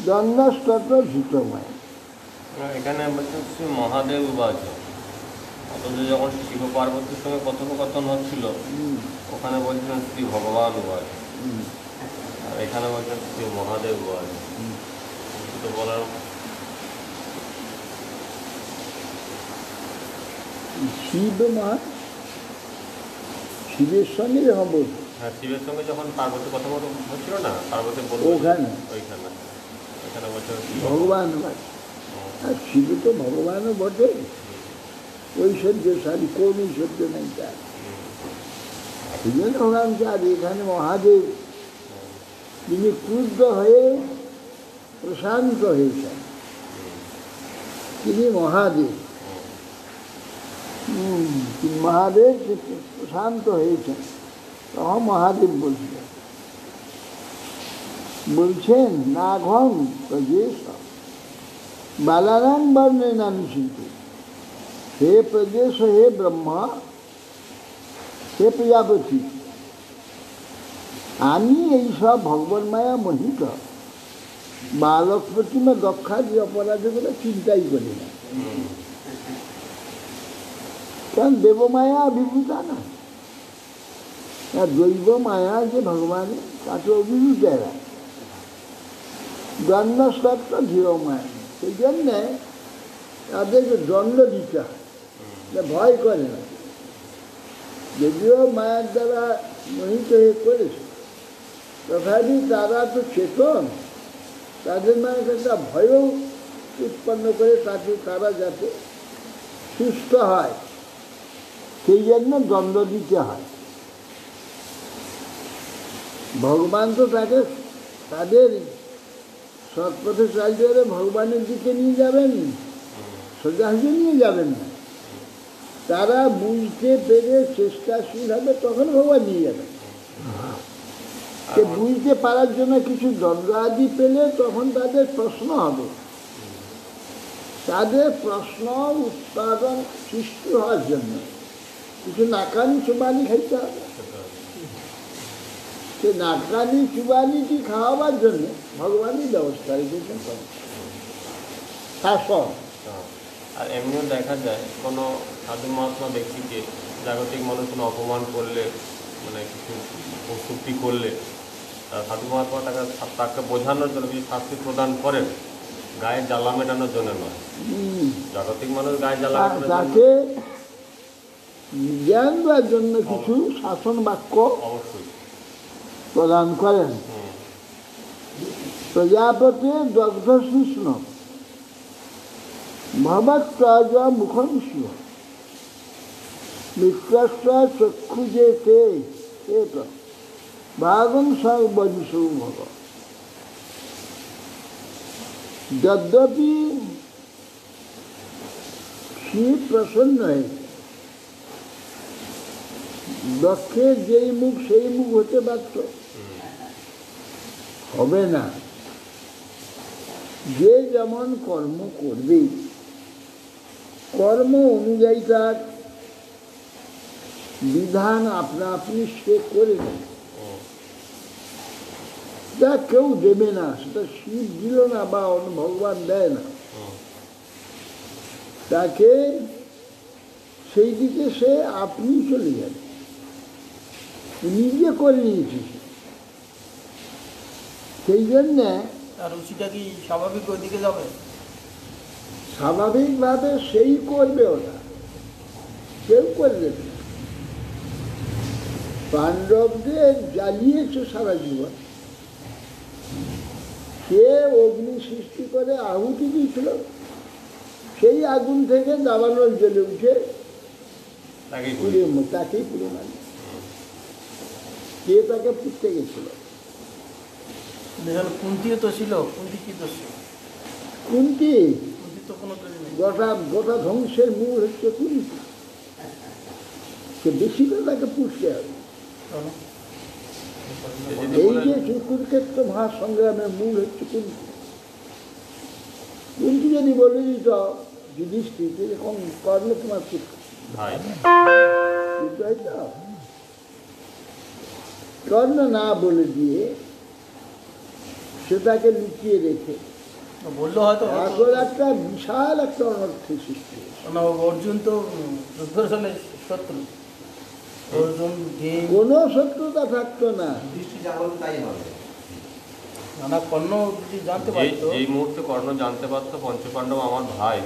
দ্বন্দ্বস্তত ভূতময়। এখানে বলছেন শ্রী মহাদেব উবাচ, অথচ যখন শিব পার্বতীর সঙ্গে কথোপকথন হচ্ছিল ওখানে বলছিলেন শ্রী ভগবান উবাচ, আর এখানে বলছেন শ্রী মহাদেব উবাচ। তো বলার শিবের সঙ্গে যখন বলছে, হ্যাঁ, শিবের সঙ্গে যখন পার্বতী কথা হচ্ছিল না, পার্বতী বলল ওখানে ওইখানে বলছে ভগবান। আর শিব তো ভগবানও বটে, ঐশ্বর্যশালী, কোন ঐশ্বর্য নেই তার। সেই জন্য ভগবান চার এখানে মহাদেব, তিনি ক্রুদ্ধ হয়ে প্রশান্ত হয়েছেন, তিনি মহাদেব। মহাদেব প্রশান্ত হয়েছেন, তখন মহাদেব বলছেন নাঘং প্রজেশ বালানাং বর্ণে নামি চিন্তি। হে প্রজেশ, হে ব্রহ্মা, হে প্রজাপতি, আমি এইসব ভগবান মায়া মোহিত বালক প্রতিমা দক্ষাদি অপরাধগুলো চিন্তাই করি না। কারণ দেবমায়া অভিভূতা না, দৈব মায়া যে ভগবান তাকে অভিভূত এরা দ্বন্দ্বস্তত্ব ধীর মায়া। সেই জন্যে তাদেরকে দণ্ড দিতে হয়, ভয় করে না। যদিও মায়ের দ্বারা মোহিত হয়ে করেছে, তথাপি তারা তো চেতন, তাদের মানে একটা ভয়ও উৎপন্ন করে তাকে, তারা যাতে সুস্থ হয় সেই জন্য দ্বন্দ্ব দিতে হয়। ভগবান তো তাকে তাদের সৎপথে চাইতে হলে ভগবানের দিকে নিয়ে যাবেন, সোজাসুজি নিয়ে যাবেন না। তারা বুঝতে পেরে চেষ্টাশীল হবে, তখন ভগবান নিয়ে যাবেন। সে বুঝতে পারার জন্য কিছু দ্বন্দ্ব আদি পেলে তখন তাদের প্রশ্ন হবে। তাদের প্রশ্ন উৎপাদন সৃষ্টি হওয়ার জন্য কিছু নাকানি চুবানি খাইতে হবে। সে নাকানি চুবানিটি খাওয়াবার জন্য ভগবানই ব্যবস্থা রেখেছেন শাসন। আর এমনিও দেখা যায় কোনো সাধু মহাত্মা ব্যক্তিকে জাগতিক মানুষ কোনো অপমান করলে, মানে কিছু কটূক্তি করলে, সাধু মহাত্মা তাকে বোঝানোর জন্য কিছু শাস্তি প্রদান করেন, গায়ে জ্বালা মেটানোর জন্য নয়। জাগতিক মানুষ গায়ে জ্বালা তাকে জ্ঞান দেওয়ার জন্য কিছু শাসন বাক্য অবশ্যই। প্রদান করেন। প্রজাপতি দগ্ধ কৃষ্ণ ভবত্রাজ মুখম শিব মিত্রস্ব চক্ষু যে তে ভাগম সর্বজিষু ভগ। যদ্যপি শিব প্রসন্ন হয়েছে, দক্ষের যেই মুখ সেই মুখ হতে পারত, হবে না। যে যেমন কর্ম করবে, কর্ম অনুযায়ী তার বিধান আপনা আপনি সে করে নেয়। তা কেউ দেবে না, সেটা শিব দিল না বা অন্য ভগবান দেয় না তাকে, সেই দিকে সে আপনি চলে যাবে, নিজে করে নিয়েছে। সেই জন্যে আর রুচিটা কি স্বাভাবিক ওইদিকে যাবে? স্বাভাবিকভাবে সেই করবে, ওটা কেউ করবে না। পাণ্ডবদের জ্বালিয়েছে সারা জীবন, সে অগ্নি সৃষ্টি করে আহুতি দিয়েছিল, সেই আগুন থেকে দাবানল জ্বলে উঠে তাকেই পুড়ে মারি। কে তাকে পুড়তে গেছিল? কুন্তিও তো ছিল। কুন্তি কি দোষ? কুন্তি কুন্তি তো কোনো দোষ নেই। গোটা ধ্বংসের মূল হচ্ছে কুন্তি, সে বেশি করে তাকে পুষতে হবে। এই যে কুরুক্ষেত্র মহাসংগ্রামের মূল হচ্ছে কুন্তি। কুন্তি যদি বলে দিত যুধিষ্ঠির এরকম কর্ণ তোমার পুত্র, কর্ণ না বলে দিয়ে সে তাকে লুকিয়ে রেখে বললো হয়তো এখন একটা বিশাল একটা অনর্থের সৃষ্টি। অর্জুন তো দুর্যোধনের শত্রু, অর্জুন কোনো শত্রুতা থাকতো না। নানা কর্ণ যদি জানতে পারতো, এই মুহূর্তে কর্ণ জানতে পারতো পঞ্চপাণ্ডব আমার ভাই,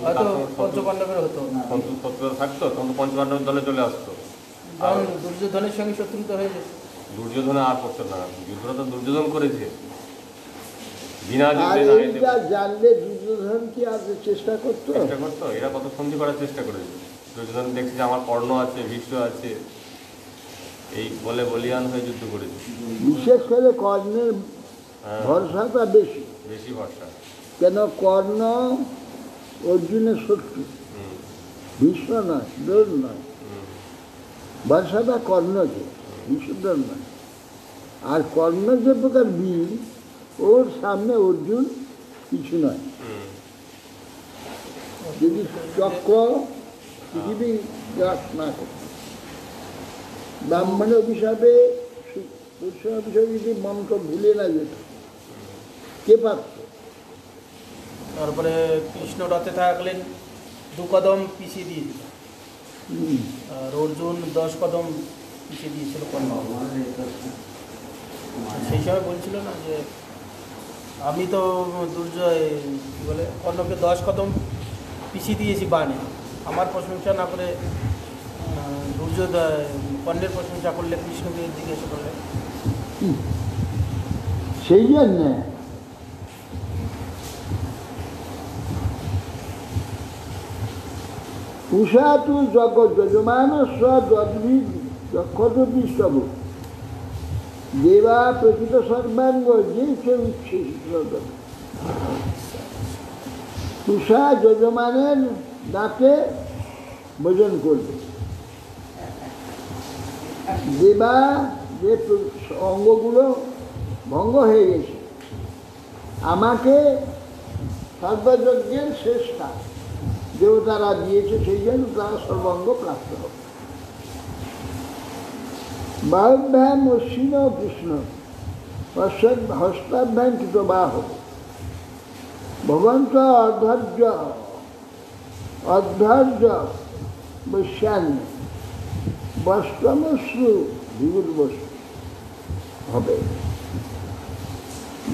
হয়তো পঞ্চপাণ্ডবের হতো না, শত্রুতা থাকতো, তখন পঞ্চপাণ্ডবের দলে চলে আসতো। দুর্যোধনের সঙ্গে শত্রুতা হয়ে যেত। দুর্যোধনে আর করতো না, যুদ্ধটা তো দুর্যোধন করেছে। আর এইটা জানলে দুর্যোধন কি আর চেষ্টা করতো? এরা কত সন্ধি করার চেষ্টা করেছে। দুর্যোধন দেখছে যে আমার কর্ণ আছে, ভীষ্ম আছে, এই বলে বলিয়ান হয়ে যুদ্ধ করেছে। বিশেষ করে কর্ণের ভরসাটা বেশি বেশি ভরসা। কেন কর্ণ অর্জুনের শত্রু, ভীষ্ম নয়, দ্রোণ নয়। ভরসাটা কর্ণকে, ভীষ্মদ্রোণ নয়। আর কর্ণ যে প্রকার বীর, ওর সামনে অর্জুন কিছু নয়। যদি চক্র পৃথিবী গ্রাস না করত, ব্রাহ্মণের অভিশাপে পুরুষের অভিশাপে যদি মন্ত্র ভুলে না যেত, কে পারত? তারপরে কৃষ্ণ রথে থাকলেন, 2 কদম পিছিয়ে দিয়েছিল, আর অর্জুন 10 কদম পিছিয়ে দিয়েছিল কর্ণ। সেই সময় বলছিল না যে আমি তো দুর্জয় কী বলে কর্ণকে 10 কদম পিছিয়ে দিয়েছি বাণে, আমার প্রশংসা না করে কর্ণের প্রশংসা করলে কৃষ্ণকে জিজ্ঞেস করলে। সেই জন্যে উষা তু জগৎ যজমান স্বদ্ভিদ যক্ষতবিস্তব দেবা প্রকৃত সর্বাঙ্গ যে সে উচ্ছ্বসিত। উষা যজমানের দাঁতে ভোজন করবে, দেবা যে অঙ্গগুলো ভঙ্গ হয়ে গেছে, আমাকে সর্বযজ্ঞের শ্রেষ্ঠা দেবতারা দিয়েছে, সেই জন্য তারা সর্বাঙ্গ প্রাপ্ত হবে। বাহুভ্যাম অশ্বিন কৃষ্ণ হস্তাভ্যাম কৃতবাহ ভবন্ত অধৈর্য বৈশ্যান বস্ত্রমশ্রু বিগুল বস্তু হবে।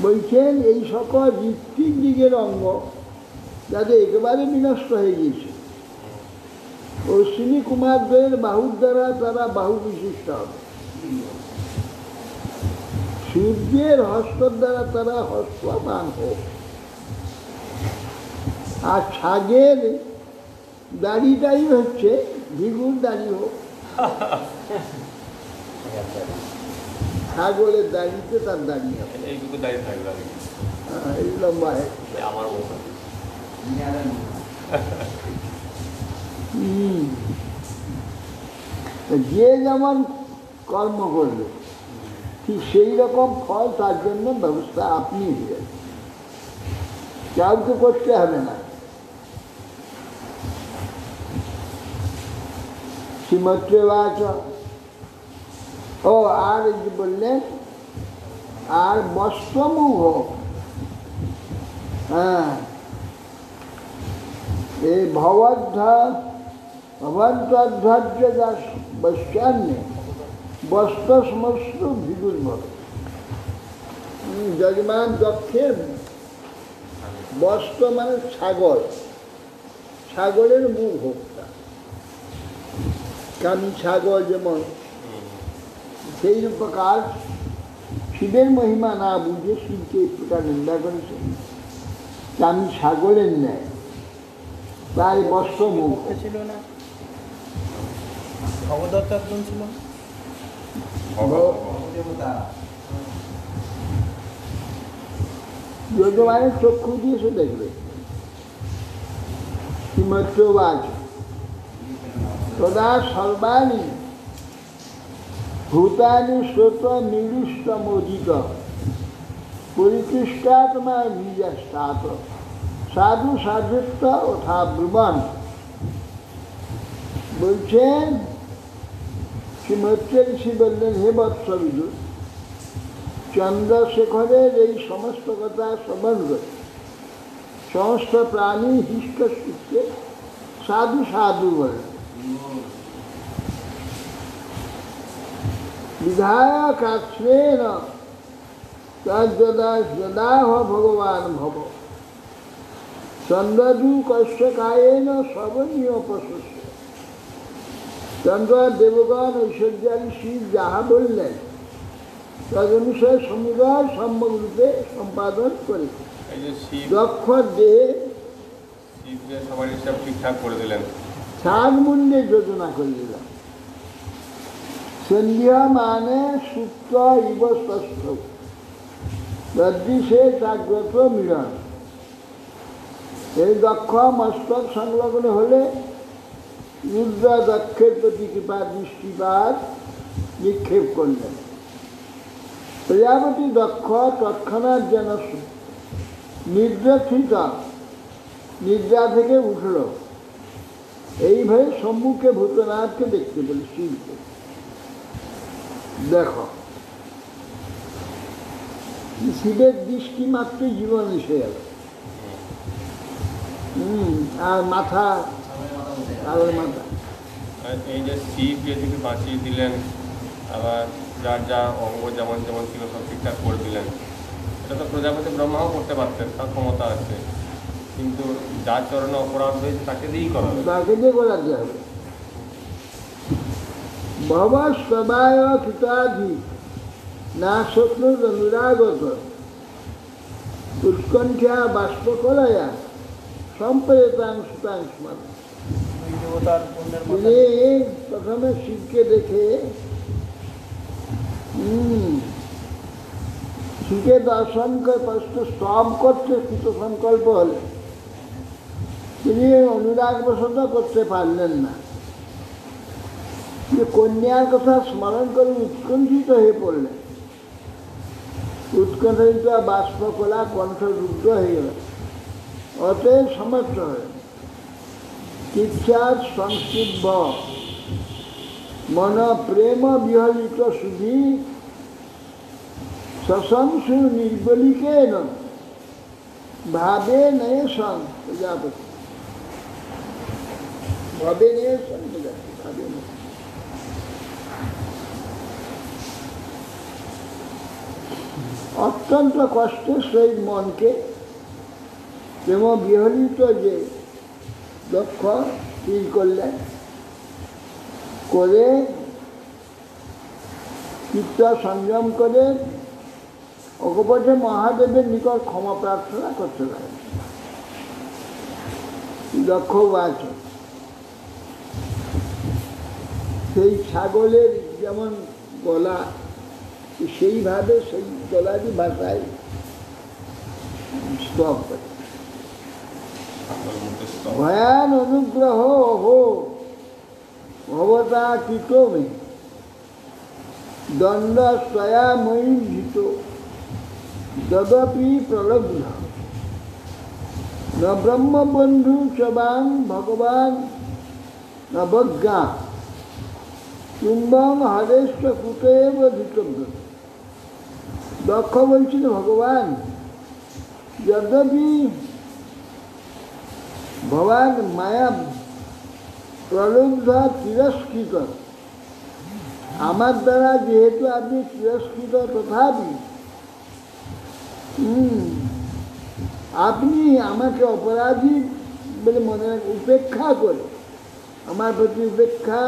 বলছেন এই সকল ঋত্বিক দিকের অঙ্গ যাদের একেবারে বিনষ্ট হয়ে গিয়েছে, অশ্বিনী কুমারদের বাহুর দ্বারা তারা বাহু বিশিষ্ট হবে, সূর্যের হস্তর দ্বারা তারা হস্তবান হোক, আর ছাগের দাড়িটাই হচ্ছে ভিগুর দাড়ি হোক। ছাগলের দাড়িতে তার দাড়ি হবে, এইটুকু দাঁড়িয়ে থাকবে আর কি। এই লম্বা আমার মতো যে যেমন কর্ম করবে ঠিক সেই রকম ফল তার জন্য ব্যবস্থা আপনি দিবেন, কাউকে করতে হবে না। শ্রীমদ্বাচ ও আর যে বললেন আর বস্ত্রমুহ, হ্যাঁ এই ভবধ্বর্য দাস বস্যান্নে বস্ত্র সমস্ত ভিগুর্ভব। যজমান দক্ষের বস্ত্র মানে ছাগল, ছাগলের মুখ ভোক্তা, কামি ছাগল যেমন, সেই প্রকার শিবের মহিমা না বুঝে শিবকে এই প্রকার নিন্দা করেছে, কামি ছাগলের ন্যায়, তাই বস্ত্র মুখ ছিল না, ভগদত্ত একজন ছিল, যজমানের চক্ষু দিয়ে সে দেখবে। শ্রীমদ্বাচ তদা সর্বাণি ভূতানি শ্রোত নিরুষ্টমোদিত পরিকৃষ্টাত্মা বীজাস্তাত সাধু সাধুত্ব ওঠা ব্রুবন। বলছেন শ্রীমৎ ঋষি বললেন, হে বৎস বিদুর, চন্দ্রশেখরের এই সমস্ত কথা শ্রবণ করে সমস্ত প্রাণী হৃষ্টপুষ্টে সাধু সাধু বলে। বিধায়ক আশ্রেণ তদাহ ভগবান ভব চন্দ্রদু কশ্যকায়েন শ্রবণীয় পশুষ্য। চন্দ্র দেবগণ ঐশ্বর্যালী শিব যাহা বললেন তদনুসারে সমুদয় সম্যক রূপে সম্পাদন করেছে। দক্ষ দেহে সবার হিসাব ঠিকঠাক করে দিলেন, ছাদ মুন্ডে যোজনা করে দিলাম। সন্ধ্যা মানে সুপ্ত ইব ষষ্ঠ দৃশ্যে জাগ্রত মিলন। এই দক্ষ মস্তক সংলগ্ন হলে রুদ্র দক্ষের প্রতি কৃপা দৃষ্টিপাত নিক্ষেপ করলেন। প্রজাপতি দক্ষ তৎক্ষণাৎ যেন নিদ্রাথিত, নিদ্রা থেকে উঠল। এইভাবে সম্মুখে ভূতনাথকে দেখতে পেল, শিবকে। দেখো, শিবের দৃষ্টি মাত্র জীবন এসে গেল। আর মাথা, কারোর মাথা। এই যে শিব যেদিকে বাঁচিয়ে দিলেন, আবার যার যা অঙ্গ যেমন যেমন ছিল সব ঠিকঠাক করে দিলেন, এটা তো প্রজাপতি ব্রহ্মাও করতে পারতেন, তার ক্ষমতা আছে, কিন্তু যার চরণে অপরাধ হয়েছে তাকে দিয়েই করা হবে, তাকে দিয়ে করাতে হবে। ভব সবায় কৃতাধি না শত্রু অনুরাগত উৎকণ্ঠা বাষ্পকলয়া সম্প্রেতাং সুতাংশমান। তিনি প্রথমে শিবকে দেখে শিবকে দর্শন স্তব করতে কৃত সংকল্প হলে তিনি অনুরাগবশত করতে পারলেন না। যে কন্যার কথা স্মরণ করে উৎকণ্ঠিত হয়ে পড়লেন, উৎকণ্ঠিত বাষ্পকলা কণ্ঠরুদ্ধ হয়ে গেল। অতএব সমর্থ হলেন কিচ্ছার সংস্কৃত মন প্রেম বিহলিত সুধী শশংসু নির্বলিকেন ভাবে নয়ে সং প্রজাপতি। ভাবে নয়ে সং প্রজাপতি, ভাবে নয়। অত্যন্ত কষ্টে সেই মনকে প্রেম বিহলিত যে দক্ষ স্থির করলেন, করে চিত্ত সংযম করে অকপটে মহাদেবের নিকট ক্ষমা প্রার্থনা করতে পারে। দক্ষ উবাচ, সেই ছাগলের যেমন গলা, সেইভাবে সেই গলারই ভাষায় স্তব করে। ভয়ান অনুগ্রহ অহো ভবতা কৃত মে দণ্ড স্বয়াময়ী ভীত যদপি প্রলগ্ন ন ব্রহ্মবন্ধু চবাং ভগবান নবজ্ঞা চুম্বং হরেশ্ব কুতেব ধৃতব্য। দক্ষ বলছিল, ভগবান যদ্যপি ভগবান মায়া প্রলুব্ধ তিরস্কৃত, আমার দ্বারা যেহেতু আপনি তিরস্কৃত, তথাপি আপনি আমাকে অপরাধী বলে মনে উপেক্ষা করে, আমার প্রতি উপেক্ষা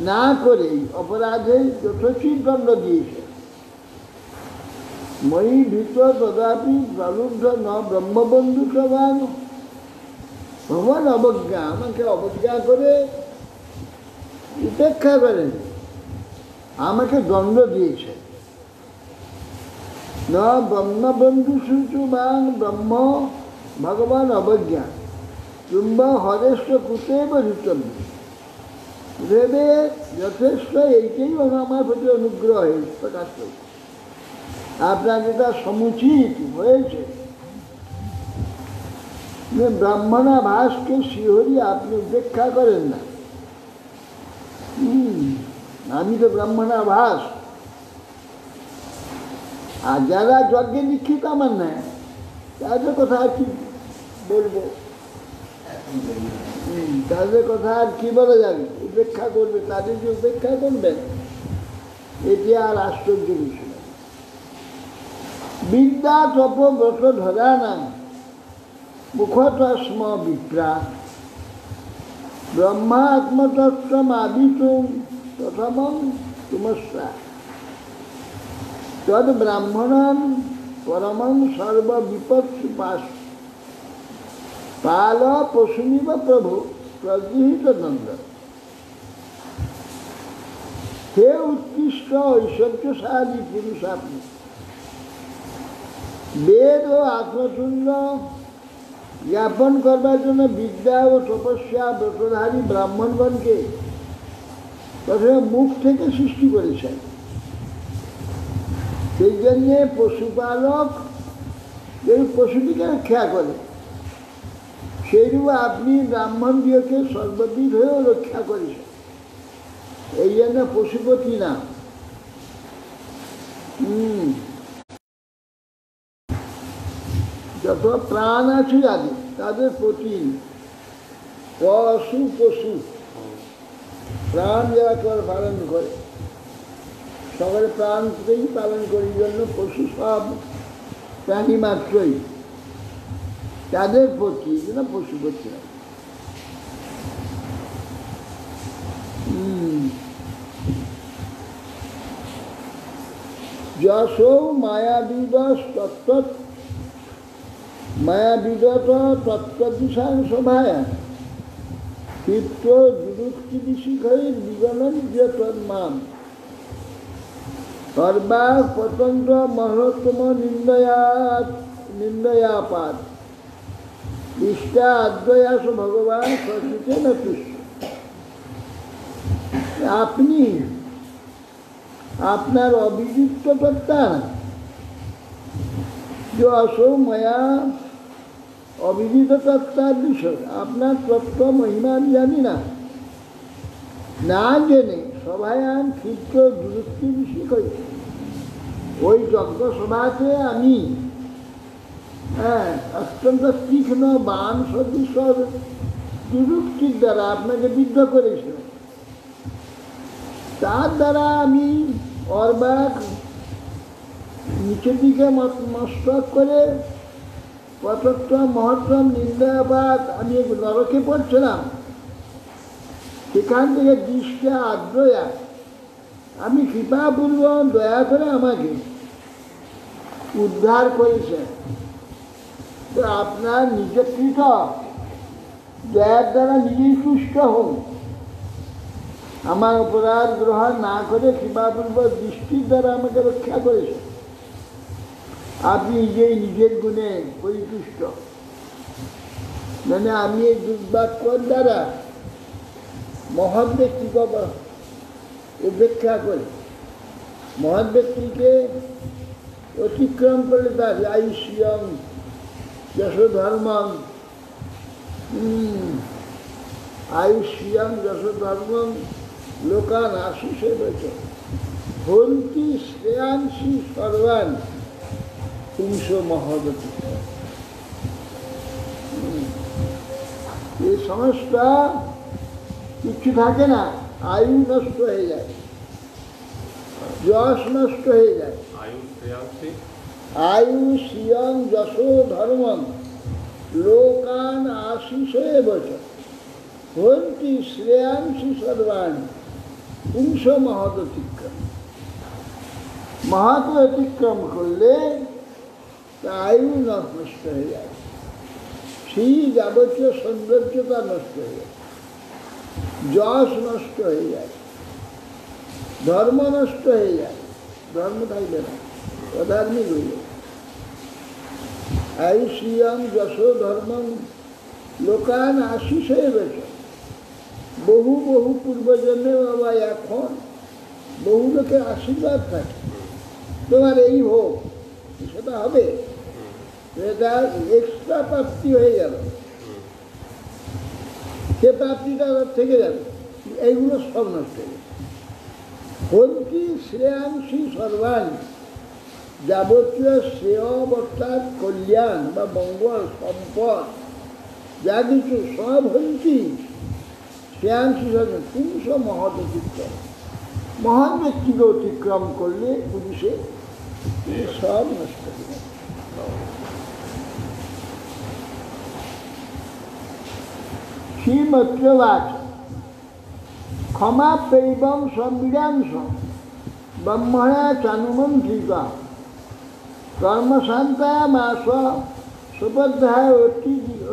না করেই অপরাধে যথোচিত দণ্ড দিয়েছে। মই ভীত তদাপি প্রলুব্ধ ন ব্রহ্মবন্ধু সবান ভগবান অবজ্ঞা, আমাকে অবজ্ঞা করে উপেক্ষা করেন, আমাকে দণ্ড দিয়েছে। ন ব্রহ্মবন্ধু সুচুবাং ব্রহ্ম ভগবান অবজ্ঞা চুম্ব হরেশ্ব কুতেব ঋতব্য। ভেবে যথেষ্ট এইটাই আমার প্রতি অনুগ্রহ প্রকাশ করছে, আপনার যেটা সমুচিত হয়েছে। ব্রাহ্মণা ভাসকে শিহরি আপনি উপেক্ষা করেন না। আমি তো ব্রাহ্মণা ভাস, আর যারা যজ্ঞে দীক্ষিত আমার নেয় তাদের কথা আর কি বলবো, তাদের কথা আর কি বলা যাবে, উপেক্ষা করবে, তাদের যে উপেক্ষা করবেন এটি আর আশ্চর্য বিষয়। বিদ্যা তপ ব্রত ধরা না মুখত স্ম বিপ্রা ব্রহ্মা আত্মতত্ত্বম আবিতুম প্রথমম তুমস্যা তদ ব্রাহ্মণম পরমং সর্ববিপৎসুপাস পাল পশুনিব প্রভু প্রগৃহীত নন্দ। হে উৎকৃষ্ট ঐশ্বর্যশালী পুরুষ, আপনি বেদ ও আত্মতুল্য জ্ঞাপন করবার জন্য বিদ্যা ও তপস্যা ব্রতধারী ব্রাহ্মণগণকে প্রথমে মুখ থেকে সৃষ্টি করেছেন। সেই জন্যে পশুপালক যেই পশুটিকে রক্ষা করে, সেইরূপ আপনি ব্রাহ্মণদিওকে সর্ববিধ হয়েও রক্ষা করেছেন। এই জন্য পশুপতি না। যত প্রাণ আছে যাদের, তাদের প্রতি পশু পশু প্রাণ যারা করে পালন করে, সবাই প্রাণকেই পালন করে, এই জন্য পশু সব প্রাণী মাত্রই তাদের প্রতি না পশুপতি না। যশো মায়াবিদস তত্ত্ব মায়াবিদত তত্ত্বদিশাং সভায়া ক্ষিপ্ত দুরুক্তি শিখৈর বিগণন যে তন্মাম সর্বা পতন্ত্র মহত্তম নিন্দয়াপাত ইষ্টা আদ্বয়াস ভগবান সচিতে না তুষ্য। আপনি আপনার অবিযুক্ত তত্ত্বা যে অসৌ মায়া অবিদিত তত্ত্বার বিষয়, আপনার তত্ত্ব মহিমা আমি জানি না, না জেনে সভায়ান ক্ষিপ্ত দুরুক্তি বিষয় ওই যজ্ঞ সভাতে আমি অত্যন্ত তীক্ষ্ণ বাণ সদৃশ দুরুক্তির দ্বারা আপনাকে বিদ্ধ করেছিলাম। তার দ্বারা আমি অর্বাক নিচের দিকে মস্তক করে পতত্ব মহত্তম নিন্দাবাদ আমি নরকে পড়ছিলাম। সেখান থেকে দৃষ্টা আদ্রয়া আমি কৃপাপূর্বক দয়া করে আমাকে উদ্ধার করেছেন। তো আপনার নিজকৃত দয়ার দ্বারা নিজেই তুষ্ট হন, আমার অপরাধ গ্রহণ না করে কৃপাপূর্বক দৃষ্টির দ্বারা আমাকে রক্ষা করেছেন। আপনি নিজেই নিজের গুণে পরিতুষ্ট, মানে আমি এই দুর্বাক্যর দ্বারা মহান ব্যক্তিকে উপেক্ষা করি। মহান ব্যক্তিকে অতিক্রম করলে তার আয়ুষ্যম যশোধর্মম আয়ুষ্যম যশোধর্মম লোকান আশিষে বচন হন্তি শ্রেয়াংশী সর্বান পুংস মহদতি। এই সমস্ত কিছু থাকে না, আয়ু নষ্ট হয়ে যায়, যশ নষ্ট হয়ে যায়। আয়ু শ্রিয়ং যশো ধর্মম লোকান আশিষে বচন হন্তি শ্রেয়াংশী সর্বান পুংস মহৎ অতিক্রম। মহৎ অতিক্রম করলে আয়ু নষ্ট হয়ে যায়, সেই যাবতীয় সৌন্দর্যতা নষ্ট হয়ে যায়, যশ নষ্ট হয়ে যায়, ধর্ম নষ্ট হয়ে যায়, ধর্ম থাকবে না, অধার্মিক হয়ে যায়। আয়ুষ্যম যশো ধর্মম লোকান আশিষে বেচন। বহু বহু পূর্বজন্মে বাবা এখন বহু লোকের আশীর্বাদ থাকে, তোমার এই হোক, সেটা হবে, এটা এক্সট্রা প্রাপ্তি হয়ে গেল, সে প্রাপ্তিটা থেকে যাবে, এইগুলো সব নষ্ট হয়ে যাবে। হন্তি শ্রেয়াংশী সর্বান যাবতীয় শ্রেয় অর্থাৎ কল্যাণ বা মঙ্গল সম্পদ যা কিছু সব হন্তি শ্রেয়াংশী সর্বান পুরুষ মহৎ অতিক্রম। মহান ব্যক্তিকে অতিক্রম করলে পুরুষে সব নষ্ট হয়ে যাবে। শ্রীমত্রবাচ ক্ষমা পেবং সংবিধাংশ ব্রহ্মণা চানুমন্ত্রিকা কর্মশান্তা মাস সুপধ্যায়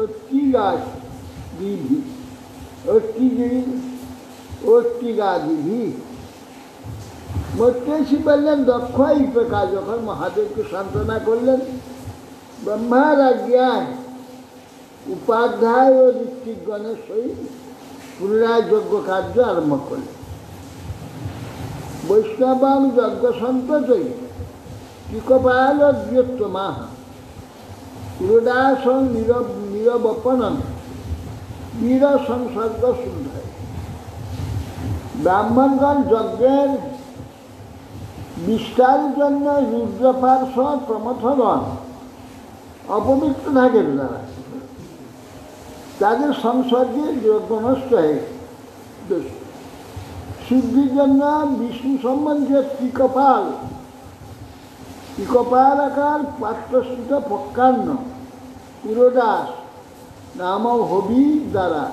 অর্তিগাদিভি। মৈত্রেয়ী বললেন, দক্ষ এই প্রকার যখন মহাদেবকে সান্ত্বনা করলেন, ব্রহ্মার আজ্ঞায় উপাধ্যায় ও ঋত্বিকগণের সহিত পুনরায় যজ্ঞ কার্য আরম্ভ করলেন। বৈষ্ণবং যজ্ঞ সম্পদই টিকপাল বৃহত্তমাহ পুরোদাসং নিরবপনম বীর সংসর্গ শুদ্ধ। ব্রাহ্মণগণ যজ্ঞের বিস্তারের জন্য রুদ্রপার্শ্বদ প্রমথগণ অপবিত্র থাকেন, তারা তাদের সংসর্গে যজ্ঞ নষ্ট হয়ে শুদ্ধির জন্য বিষ্ণু সম্বন্ধে ত্রিকপাল আকার পাত্রস্থিত পক্ষান্ন পুরোদাস নাম হবি দ্বারা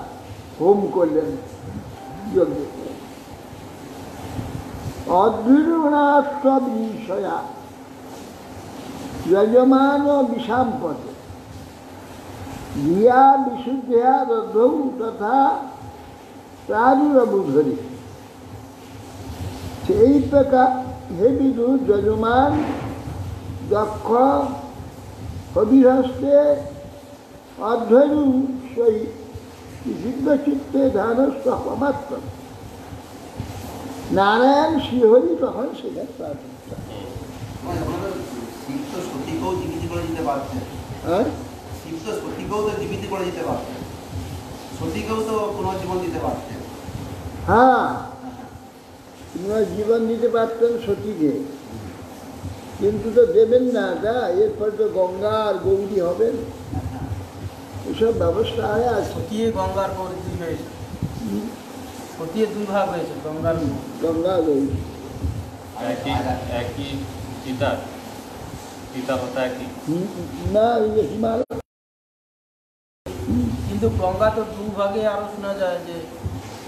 হোম করলেন যজ্ঞ। অদ্ভুত বিষয়া যজমান ও বিষাম্পদে ধিয়া বিশুদ্ধা দধৌ তথা প্রাদুরবুধরি। সেই প্রকার হে বিদু যজমান দক্ষ হবিহস্তে অধ্বরু সই সিদ্ধ চিত্তে ধ্যানস্থ অমাত্র। নারায়ণ শ্রীহরি তখন সেখানে প্রার্থনা। হ্যাঁ, হ্যাঁ, জীবন দিতে পারতেন সতীকে, কিন্তু তো দেবেন না, তা এরপর তো গঙ্গা আর গৌরী হবেন, এসব ব্যবস্থা আছে। সতীয়ে গঙ্গার পরিধি হয়েছে, সতীয়ে দুই ভাগ হয়েছে, গঙ্গার গঙ্গা গৌরী একই পিতা হতা একই না, হিমালয় কিন্তু গঙ্গা তো দু ভাগে আরো শোনা যায় যে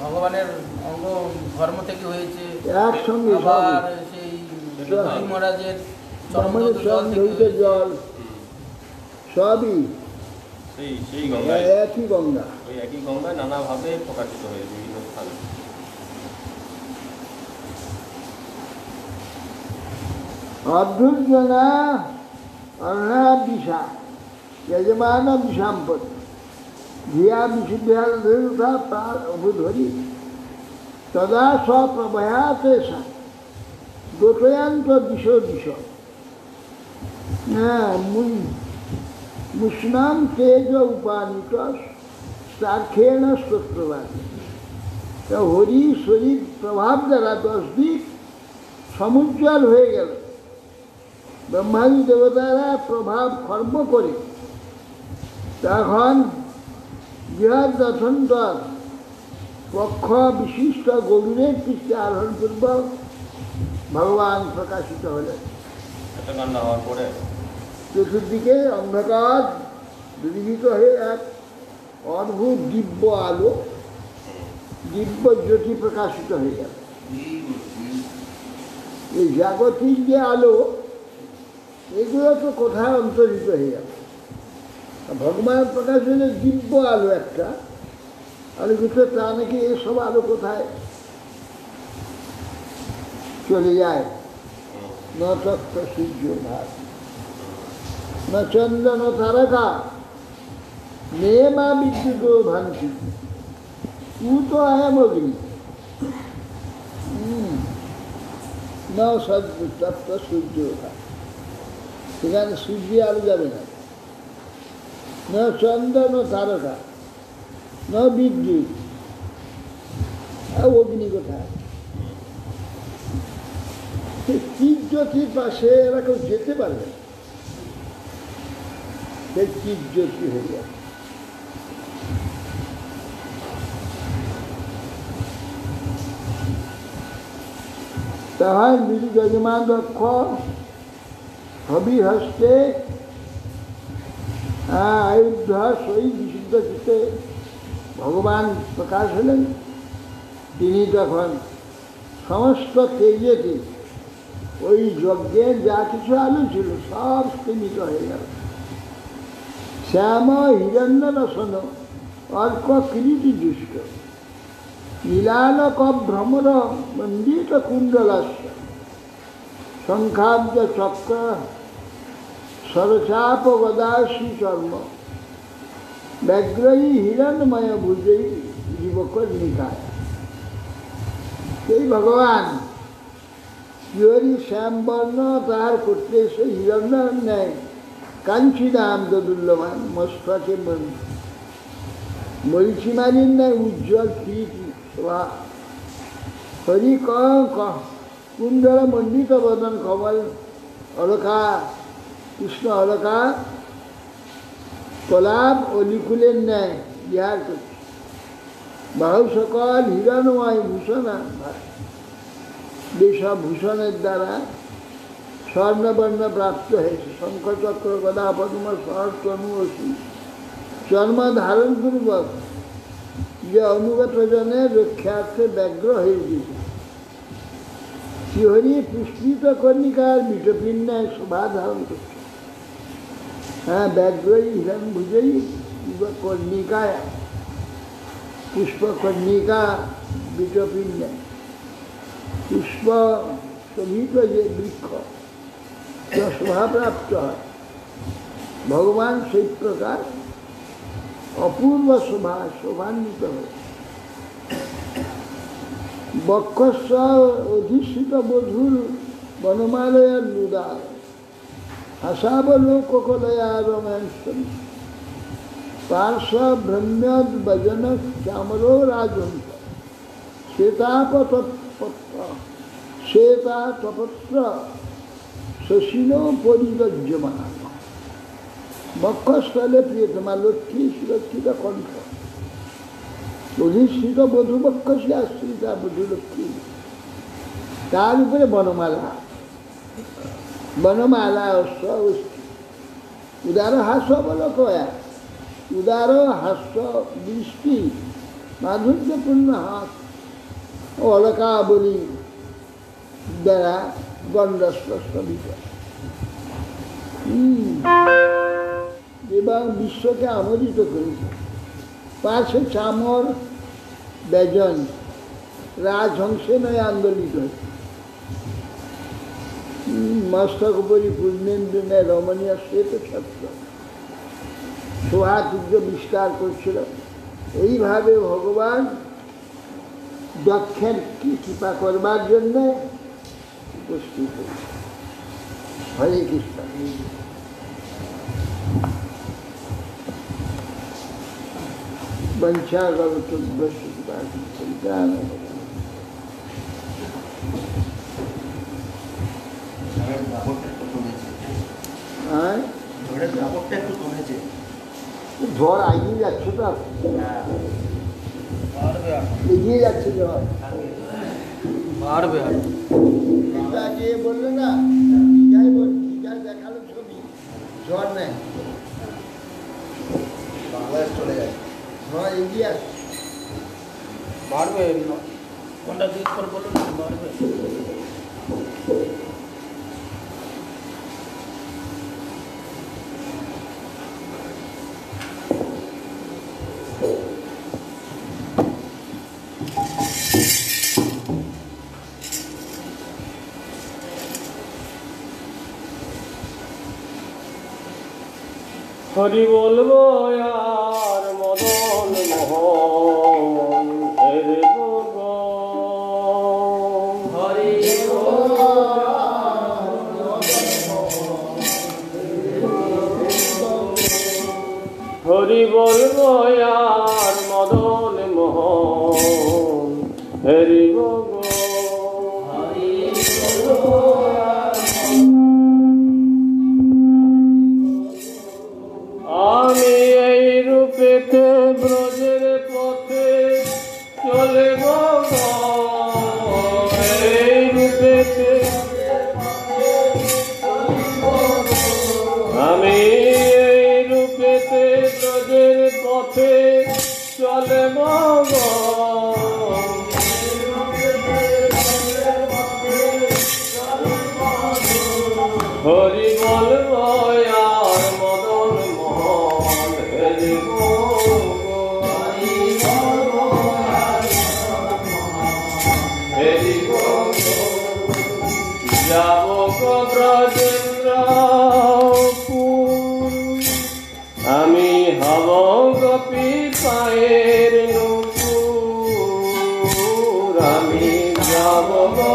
ভগবানের অঙ্গ ধর্ম থেকে হয়েছে, একসঙ্গে আবার সেই হরি মহারাজের ব্রাহ্মণের সব ধৌতের জল সবই সেই গঙ্গায়, একই গঙ্গা। ওই একই গঙ্গায় নানাভাবে প্রকাশিত হয়েছে বিভিন্ন স্থানে। অর্ধুর্জনা অর্ণাদিশা যজমানম সম্পদ ধিয়া বিশুদ্ধাধা প্রাবুধরি তদা স্বপ্রভয়া তেষা দোষয়ন্ত দিশো দিশ মুষ্ণাম তেজ উপানিত সাক্ষেণ স্তোত্রবাদ। হরি শরীর প্রভাব দ্বারা 10 দিক সমুজ্জ্বল হয়ে গেল। ব্রহ্মাদি দেবতারা প্রভাব কর্ম করে তখন বৃহৎ দর্শনতর পক্ষ বিশিষ্ট গরুরের পৃষ্ঠে আরোহণপূর্বক ভগবান প্রকাশিত হলেন। এতকাণ্ড হওয়ার পরে চতুর্দিকে অন্ধকার দূরীভূত হয়ে এক অদ্ভুত দিব্য আলো, দিব্য জ্যোতি প্রকাশিত হয়ে গেল। এই জাগতিক যে আলো, এগুলো তো কোথায় অন্তর্হিত হয়ে গেল। ভগবান প্রকাশ হলে দিব্য আলো একটা আলোকিত, তা নাকি এসব আলো কোথায় চলে যায়। ন তত্ত্ব সূর্য ভাত ন চন্দ্র ন তারকা নে মা বিদ্যুৎ ভান্তি তু তো আয়াম অগ্নি ন তত্ত্ব সূর্য ভাত। সেখানে সূর্য আলো যাবে না, ন চন্দ্র ন তারকা ন বিদ্যুৎ, অগ্নি কোথায়? চিৎ জ্যোতির পাশে এরা কেউ যেতে পারবে না, সেই চিৎ জ্যোতি হয়ে যাবে। তখন বিধু যজমান দক্ষ হবি হস্তে আয়ুদ্ধ সই বিশুদ্ধ চিত্তে ভগবান প্রকাশ হলেন। তিনি তখন সমস্ত তেজেতে ওই যজ্ঞের যা কিছু আলো ছিল সব স্থিমিত হয়ে গেল। শ্যাম হিরণ্য রসন অর্ক কিরীটি দুষ্ট নীলালক ভ্রমর মণ্ডিত কুণ্ডলাস্য শঙ্খাব্দ চক্র সরচাপ গদাশী চর্ম ব্যগ্রয়ী হিরণময় ভুজই জীবকর্ণিকায়। সেই ভগবান শিহরি শ্যামবর্ণ, তাহার করতে সে হিরণ্য ন্যায় কাঞ্চি নাম দুর্লভান মস্তকে মরিচিমারির ন্যায় উজ্জ্বল কিরীটি শোভা। হরি কুণ্ডল মণ্ডিত বদন কমল অলকা কৃষ্ণ অলকা কলাপ অলিকুলের ন্যায় বিহার করছে। বাহু সকল হিরণময় ভূষণা, যেসব ভূষণের দ্বারা স্বর্ণবর্ণ প্রাপ্ত হয়েছে। শঙ্খচক্র গদা পদ্ম সহস্রনু অসি জন্ম ধারণ পূর্বক যে অনুগত জনের রক্ষার্থে ব্যগ্র হয়ে গেছে। শিহরি পুষ্পিত কর্ণিকার বিটপিন্যায় শোভা ধারণ করছে। হ্যাঁ, ব্যগ্রই হিরণ ভুজই কর্ণিকায় পুষ্প কর্ণিকা বিটপিন্যায় পুষ্প শোভিত যে বৃক্ষ শোভাপ্রাপ্ত হয়, ভগবান সেই প্রকার অপূর্ব শোভান্বিত হয়। বক্ষস্ব অধিষ্ঠিত বধূর বনমালয়ার লুদার হাসাবলোককলয়া রমেশ্বরী পার্শ্ব ভ্রম্যদ ভজন শ্যামলো রাজহংস শ্বেতাপত্র শশীনো পরিদজ্যমান। বক্ষস্থলে প্রিয়তমা লক্ষ্মী সুরক্ষিত কণ্ঠ, অধিষ্ঠিত বধূ বক্ষসী আশ্রিতা বধূ লক্ষ্মী, তার উপরে বনমালা, বনমালা অশ্ব উদার হাস্য বল কয়া, উদার হাস্য বৃষ্টি মাধুর্যপূর্ণ হাত অলকা বলি দ্বারা গন্ধস্পর্শ বিকাশ এবং বিশ্বকে আমোদিত করেছে। পাশে চামর ব্যজন রাজহংসে নয় আন্দোলিত হয়েছে। মস্তক উপরি পূর্ণেন্দু নেয় রমণীয় শ্বেত ছত্র সোহাতীর্য বিস্তার করছিল। এইভাবে ভগবান দক্ষের কৃপা করবার জন্যে উপস্থিত হয়েছে। হরে কৃষ্ণ। ঝড় এগিয়ে যাচ্ছে তো, এগিয়ে যাচ্ছে ঝড়, বাড়বে। যে বললো না যাই দেখালো ছবি, ঝড় নেই, বাংলাদেশ চলে যায়, ঝড় এগিয়ে আসছে, বাড়বে। কোনটা দিক করে বলুন, বাড়বে। হরি বলবো আর মদন মোহন হরি বলবো, হরি হরি বলবো আর মদন মোহন হরি বলবো, আমি এই রূপেতে ব্রজের পথে চলব, এই রূপেতে আমি এই রূপেতে ব্রজের পথে চলব, হরি বলবো আর মদন মোহন হরি বলবো, হরি বলবো, যাব গো ব্রজেন্দ্রপুর, আমি হব গোপী পায়ের নূপুর, আমি যাব গো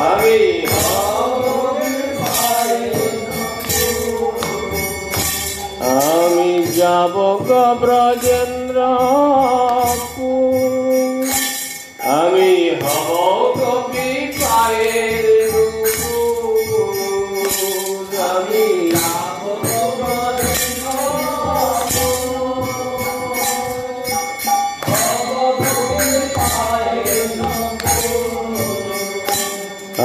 আমি আমি যাব গো ব্রজেন্দ্রপুর, আমি হব গোপী পায়ের নূপুর, আমি যাব গো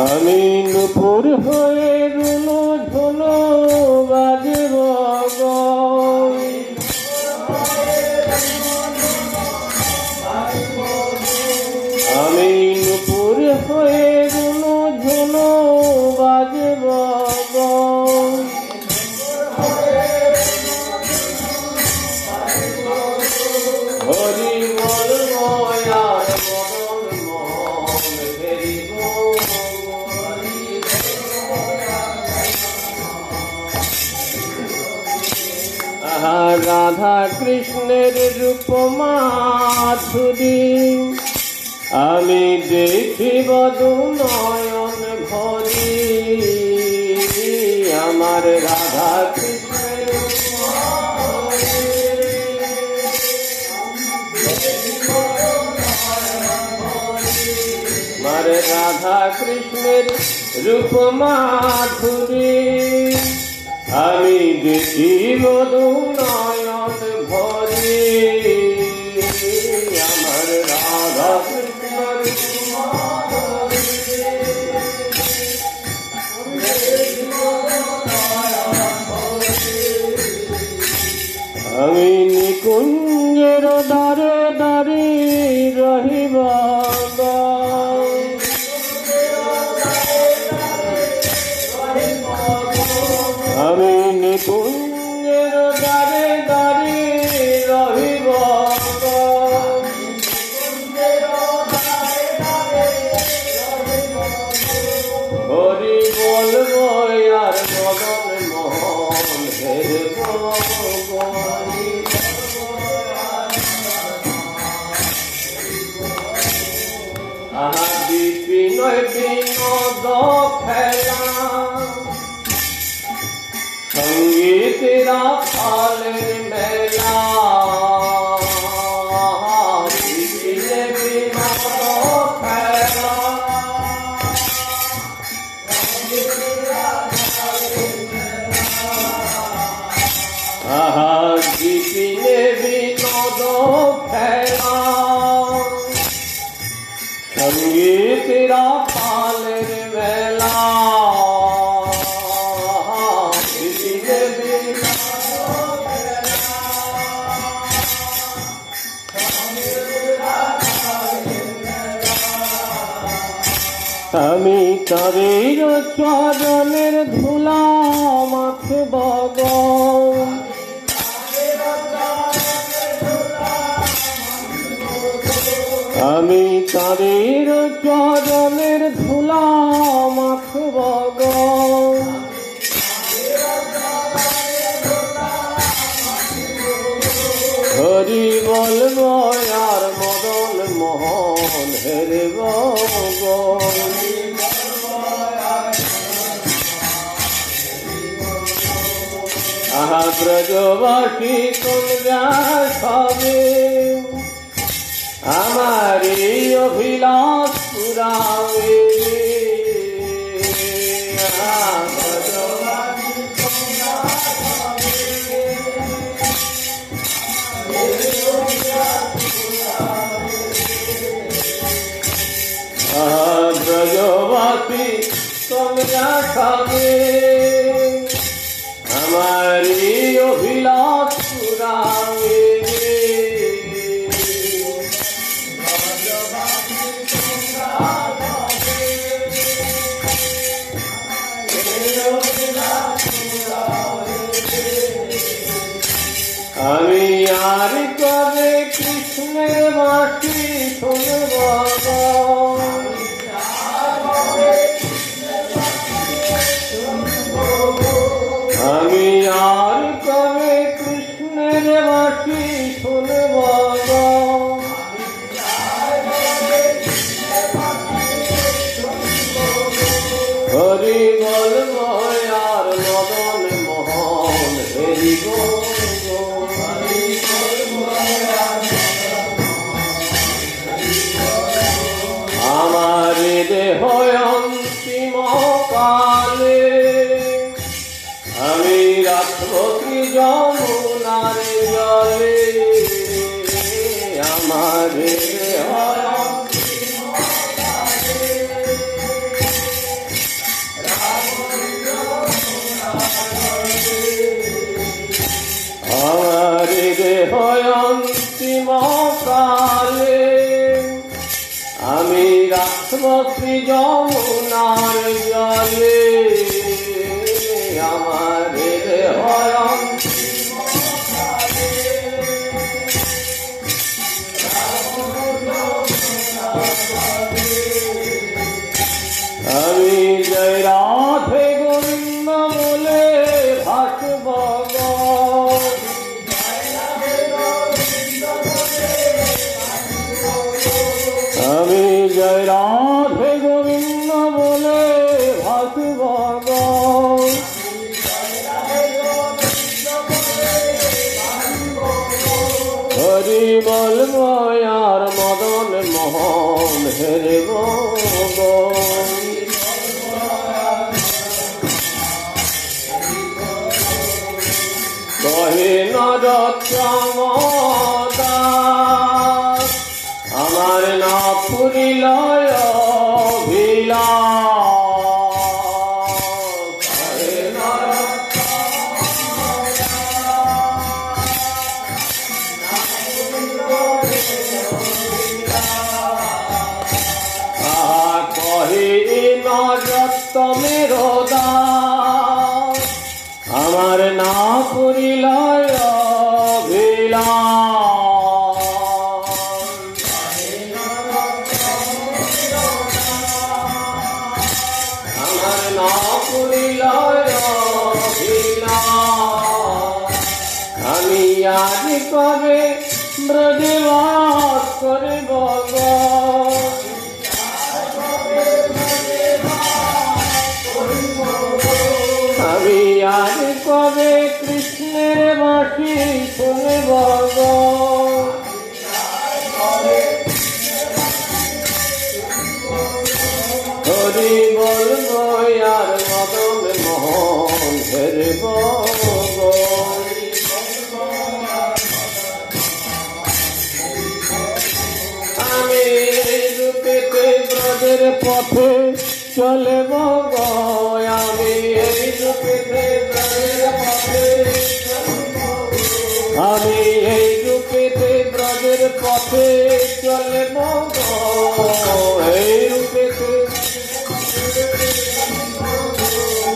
আমি নুপুর হয়ে রুনো ঝোলো বাজব গো, আমি নুপুর হয়ে রুনো ঝোলো বাজব গো, হরি বলবো আর মদন মোহন হরি রাধা কৃষ্ণের রূপ মাধুরী আমি দেখিব দু নয়ন ভরি, আমার রাধা কৃষ্ণের আমার রাধা কৃষ্ণের রূপ মাধুরী আমি দেখিব দু নয়ন ভরি, আমার রাধা কৃষ্ণের আহা বিপিনয় বিনোদ খেলা সঙ্গীতেরা ফালের মেলা বিপিনে বিনোদ খেলা আহা বিপিনে বিনোদ খেলা সঙ্গীতেরা ফালের মেলা বিপিনে বিনোদ আমি তাদের চরণের ধুলা মাখব গো আমি তাদের চরণের ধুলা মাখব গো হরি বলব আর মদন মোহন হেরব গো আহা ব্রজবাসী তোমরা সবে আমার এই অভিলাষ পুরাবে ব্রজবাসী তোমরা খাবে আমার এই অভিলাষ পুরাবে আমি আর কবে কৃষ্ণের বাঁশি শুনব আমি আর কবে কৃষ্ণের বাঁশি শুনব হরি বলব আর মদন মোহন হেরিব আমার দেহ অন্তিম কালে আমি রাখব কি যমুনার জলে আমার দেহ আমার দেহ অন্তিম কালে আমি রাখব শ্রী যমুনার জলে আমার দেহ অন্তিম কালে আমি জয় রাধে গোবিন্দ বলে ভাসব আমি জয় রাধে গোবিন্দ বলে ভাসব হরি বলব আর মদন মোহন হেরব কহে নরোত্তম দাস আমার না পুরিল নরোত্তমের দাস আমার না পুরিল আমার না পুরিল আমি আজ কবে ব্রজবাস করব আসি শুনব গো। হরি বলবো আর মদন মোহন হেরব গো। আমি রূপেতে ব্রজের পথে চলব গো। আমি এই রূপেতে ব্রজের পথে, আমি এই রূপেতে ব্রজের পথে চলব গো। এই রূপেতে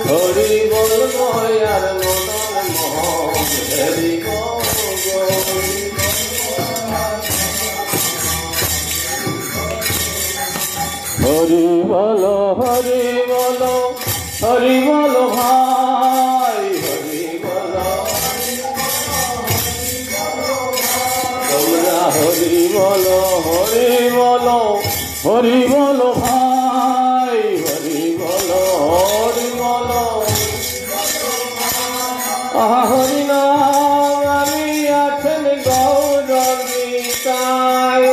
হরি বলবো আর মদন মোহন হেরিব গো। হরি বলো হরি বলো হরি বলো ভাই, হরি বলো তোমরা হরি বলো হরি বলো হরি বলো ভাই, হরি বলো হরি বলো। আহা হরি নাম আমি আছেন গৌর গীতায়।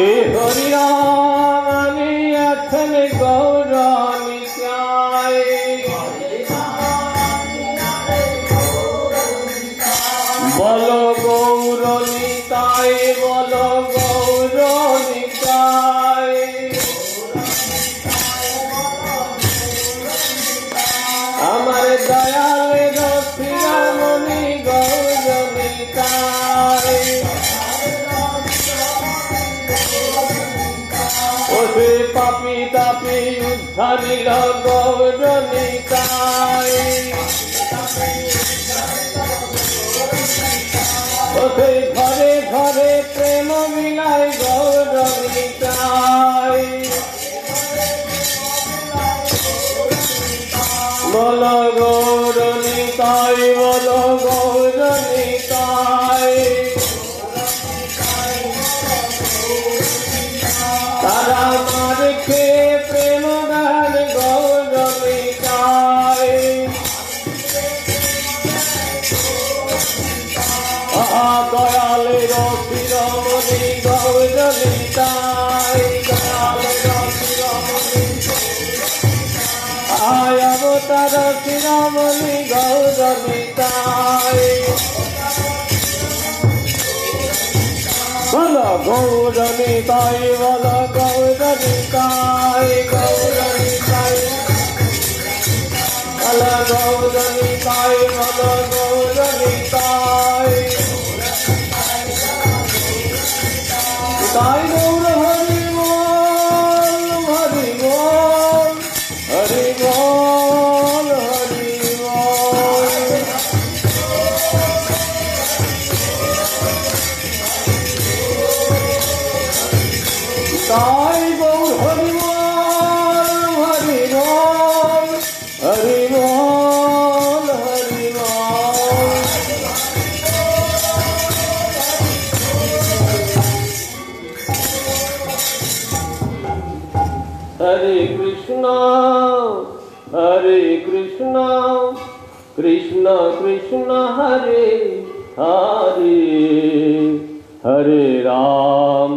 এ হরি নাম আমি আছেন গৌর নিতায়। বলো গৌর নিতাই, বলো গৌর নিতাই। আমার দয়ালের শিরামণি গৌর নিতাই। ওসে পাপি তাপি উদ্ধারিল গৌর নিতাই। ওসে ঘরে ঘরে প্রেম মিলাই গৌর নিতাই। বল গৌর নিতাই, বল গৌর নিতাই। তারা মার খেয়ে প্রেম গান গৌর নিতাই। দয়ালের শিরোমণি গৌর নিতাই, দয়ালের শিরোমণি আয় অবতার শিরোমণি গৌর নিতাই। বল গৌর নিতাই, বল গৌর নিতাই, গৌর নিতাই। বল গৌর নিতাই, বল গৌর নিতাই। তাই গৌর হরি বল, হরি বল, হরি বল, হরি বল। তাই গৌর হরি বল, হরি বল, হরি বল, হরি বল। হরে কৃষ্ণ কৃষ্ণ কৃষ্ণ হরে হরে, হরে রাম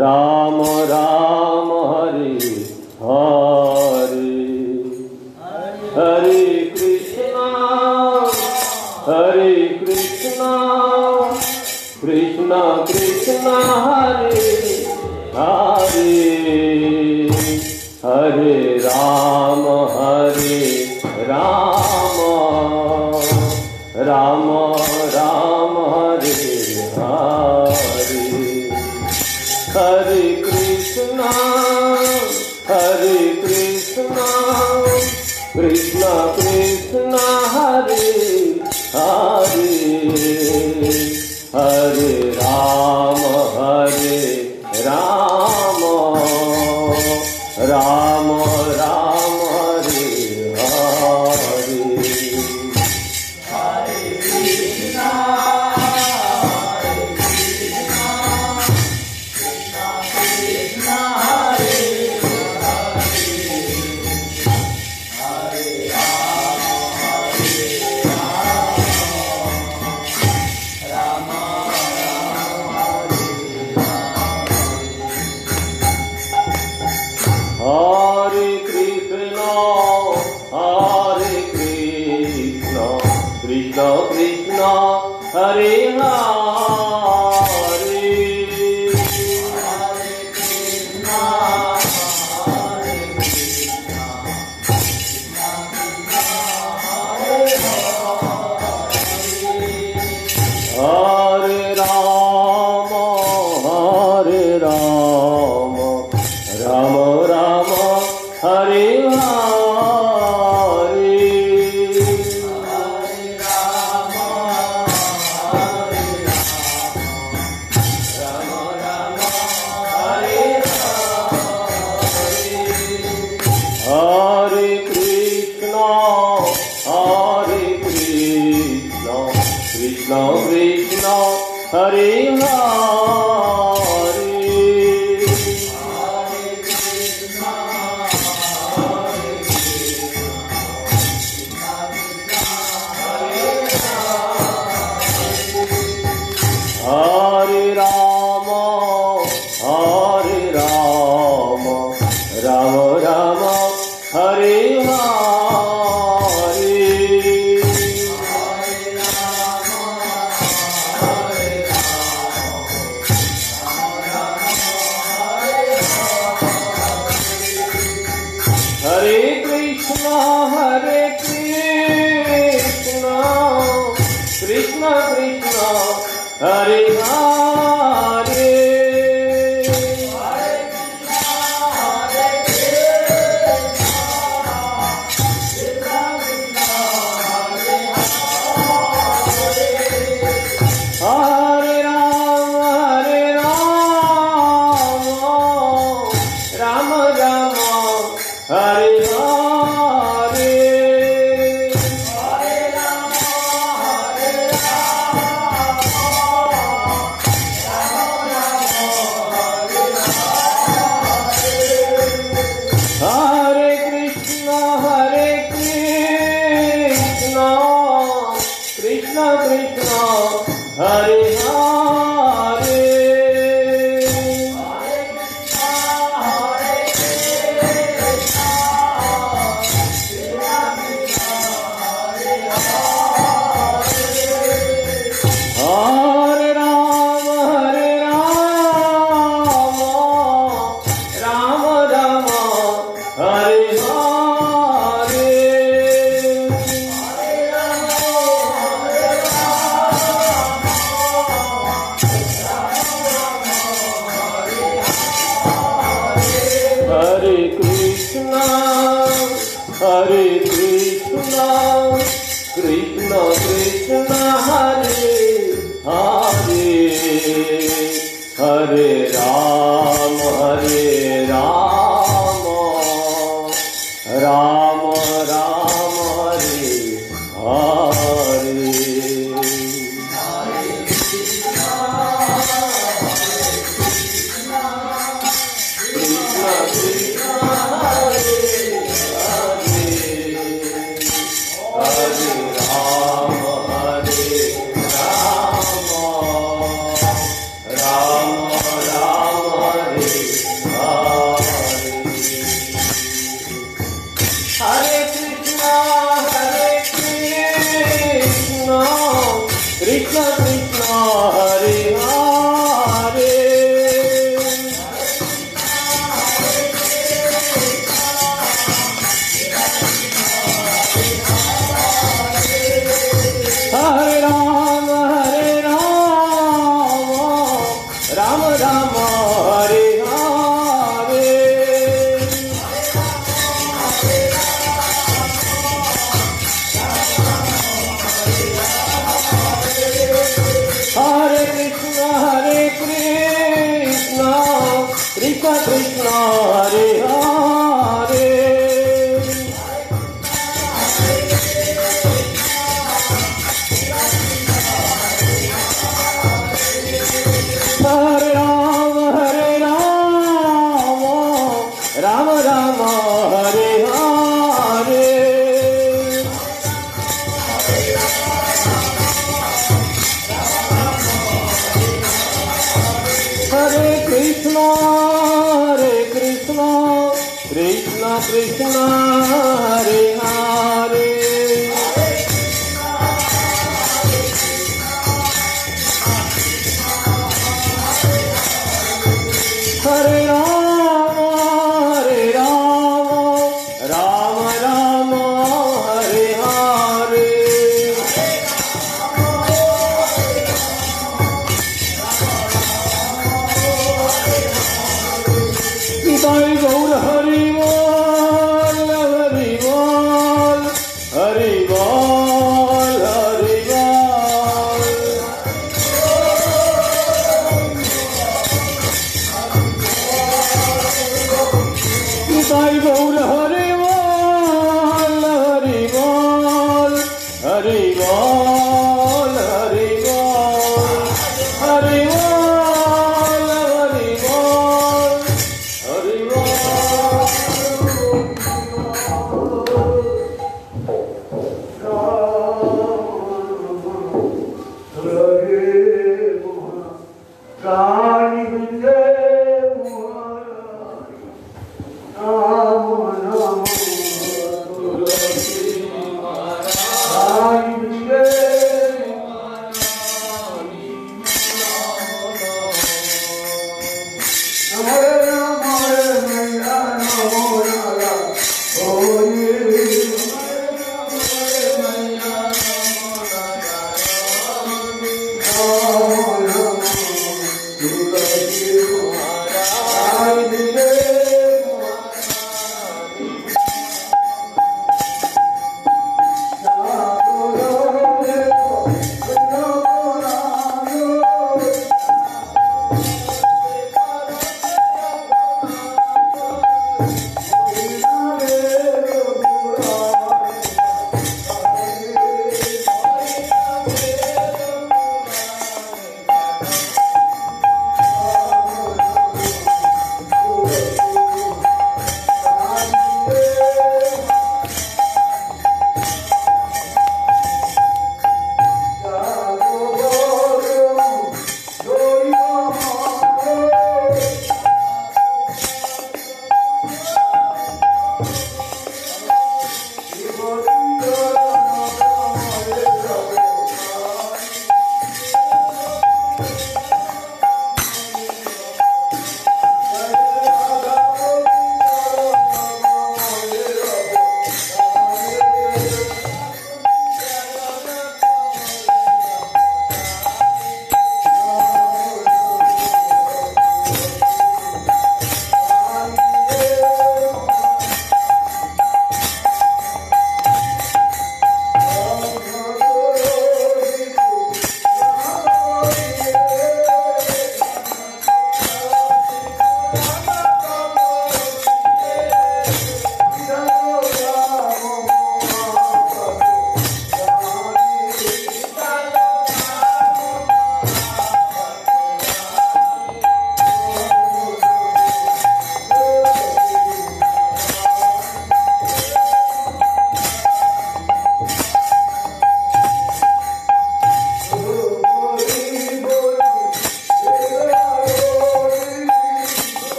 রাম রাম হরে হরে। হরে কৃষ্ণ কৃষ্ণ কৃষ্ণ হরে হরে, হরে রাম রাম রাম হরে হরে। হরে কৃষ্ণ কৃষ্ণ কৃষ্ণ হরে হরে, হরে রাম রাম রাম রাম হরে হরে। Hare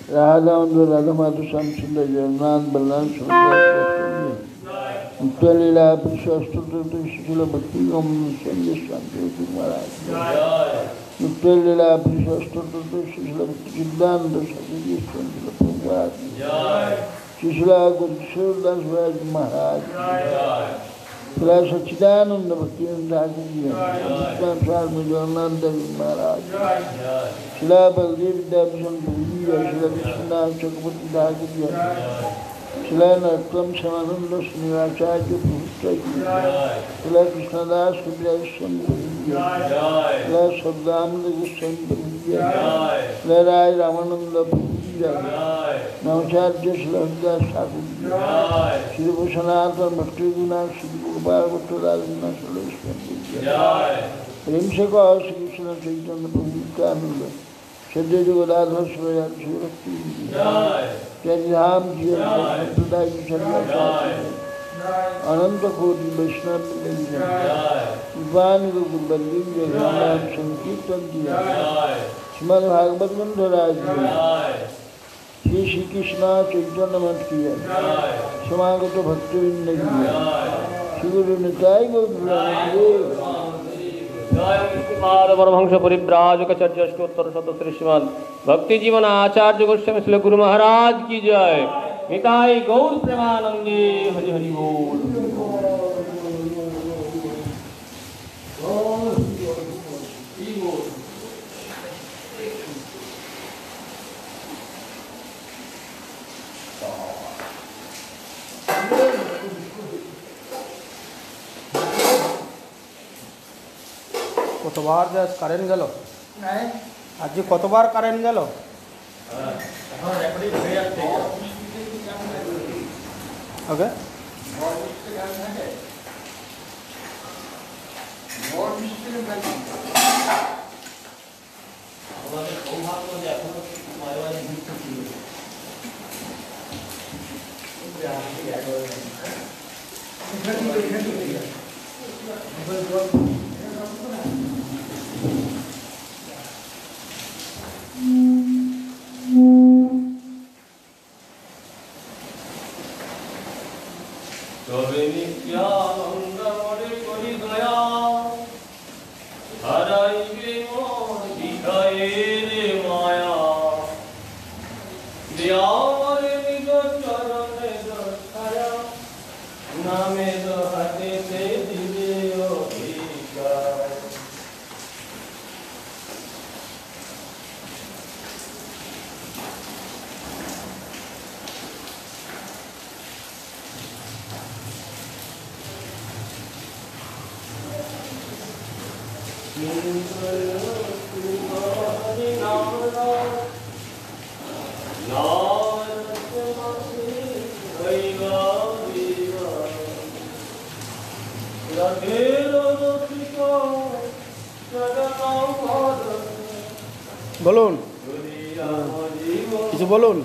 राधा राधा माधु श्याम सुंदर जगन्नाथ बलराम लीला शिशुल भक्ति शांति महाराज नित्य लीला शिशुल भक्ति सिद्धांत महाराज शिशुला गुरुदास महाराज शिला सच्चिदानंद भक्ति स्वामी जगन्नाथ देव महाराज शिला बलदेव विद्याभूषण शिला विश्वनाथ चक्रवर्ती दागिरिया शिला नरोत्तम समानंद श्रीनिवाचार्य शिला कृष्णदास कविराज शिला सदानंद गोस्वामी शिला राय रामानंद नवचार्य शिला हरिदास ठाकुर श्री भूषणाथ भक्ति गुनाथ श्री गोपाल भट्टराजना प्रेम से कहो श्री कृष्ण चैतन्य प्रभु नित्यानंद सद्य जगदाधर शिवभक्ति धाम जी अनंत कोटि वैष्णव संकीर्तन किया श्रीमद भागवत ग्रंथराज श्री श्री कृष्ण चैतन्य मठ किया समागत भक्तवृंद किया श्री गुरु निताय गौर परमहंस परिव्राजकाचार्य अष्टोत्तर शत श्री श्रीमद भक्ति जीवन आचार्य गोस्वामी श्री गुरु महाराज की जय। निताय गौर प्रेमानंदे हरि हरि बोल। কতবার কারেন্ট গেল আজকে কতবার কারেন্ট গেল ওকে তবে নিত্যানন্দ মনে করি দয়া হারাইবে মোর বিকায়ের মায়া দেয়ার নিজ চরণে দছায়া নামে হাতে সে দিবে অধিকার। বলুন কিছু বলুন।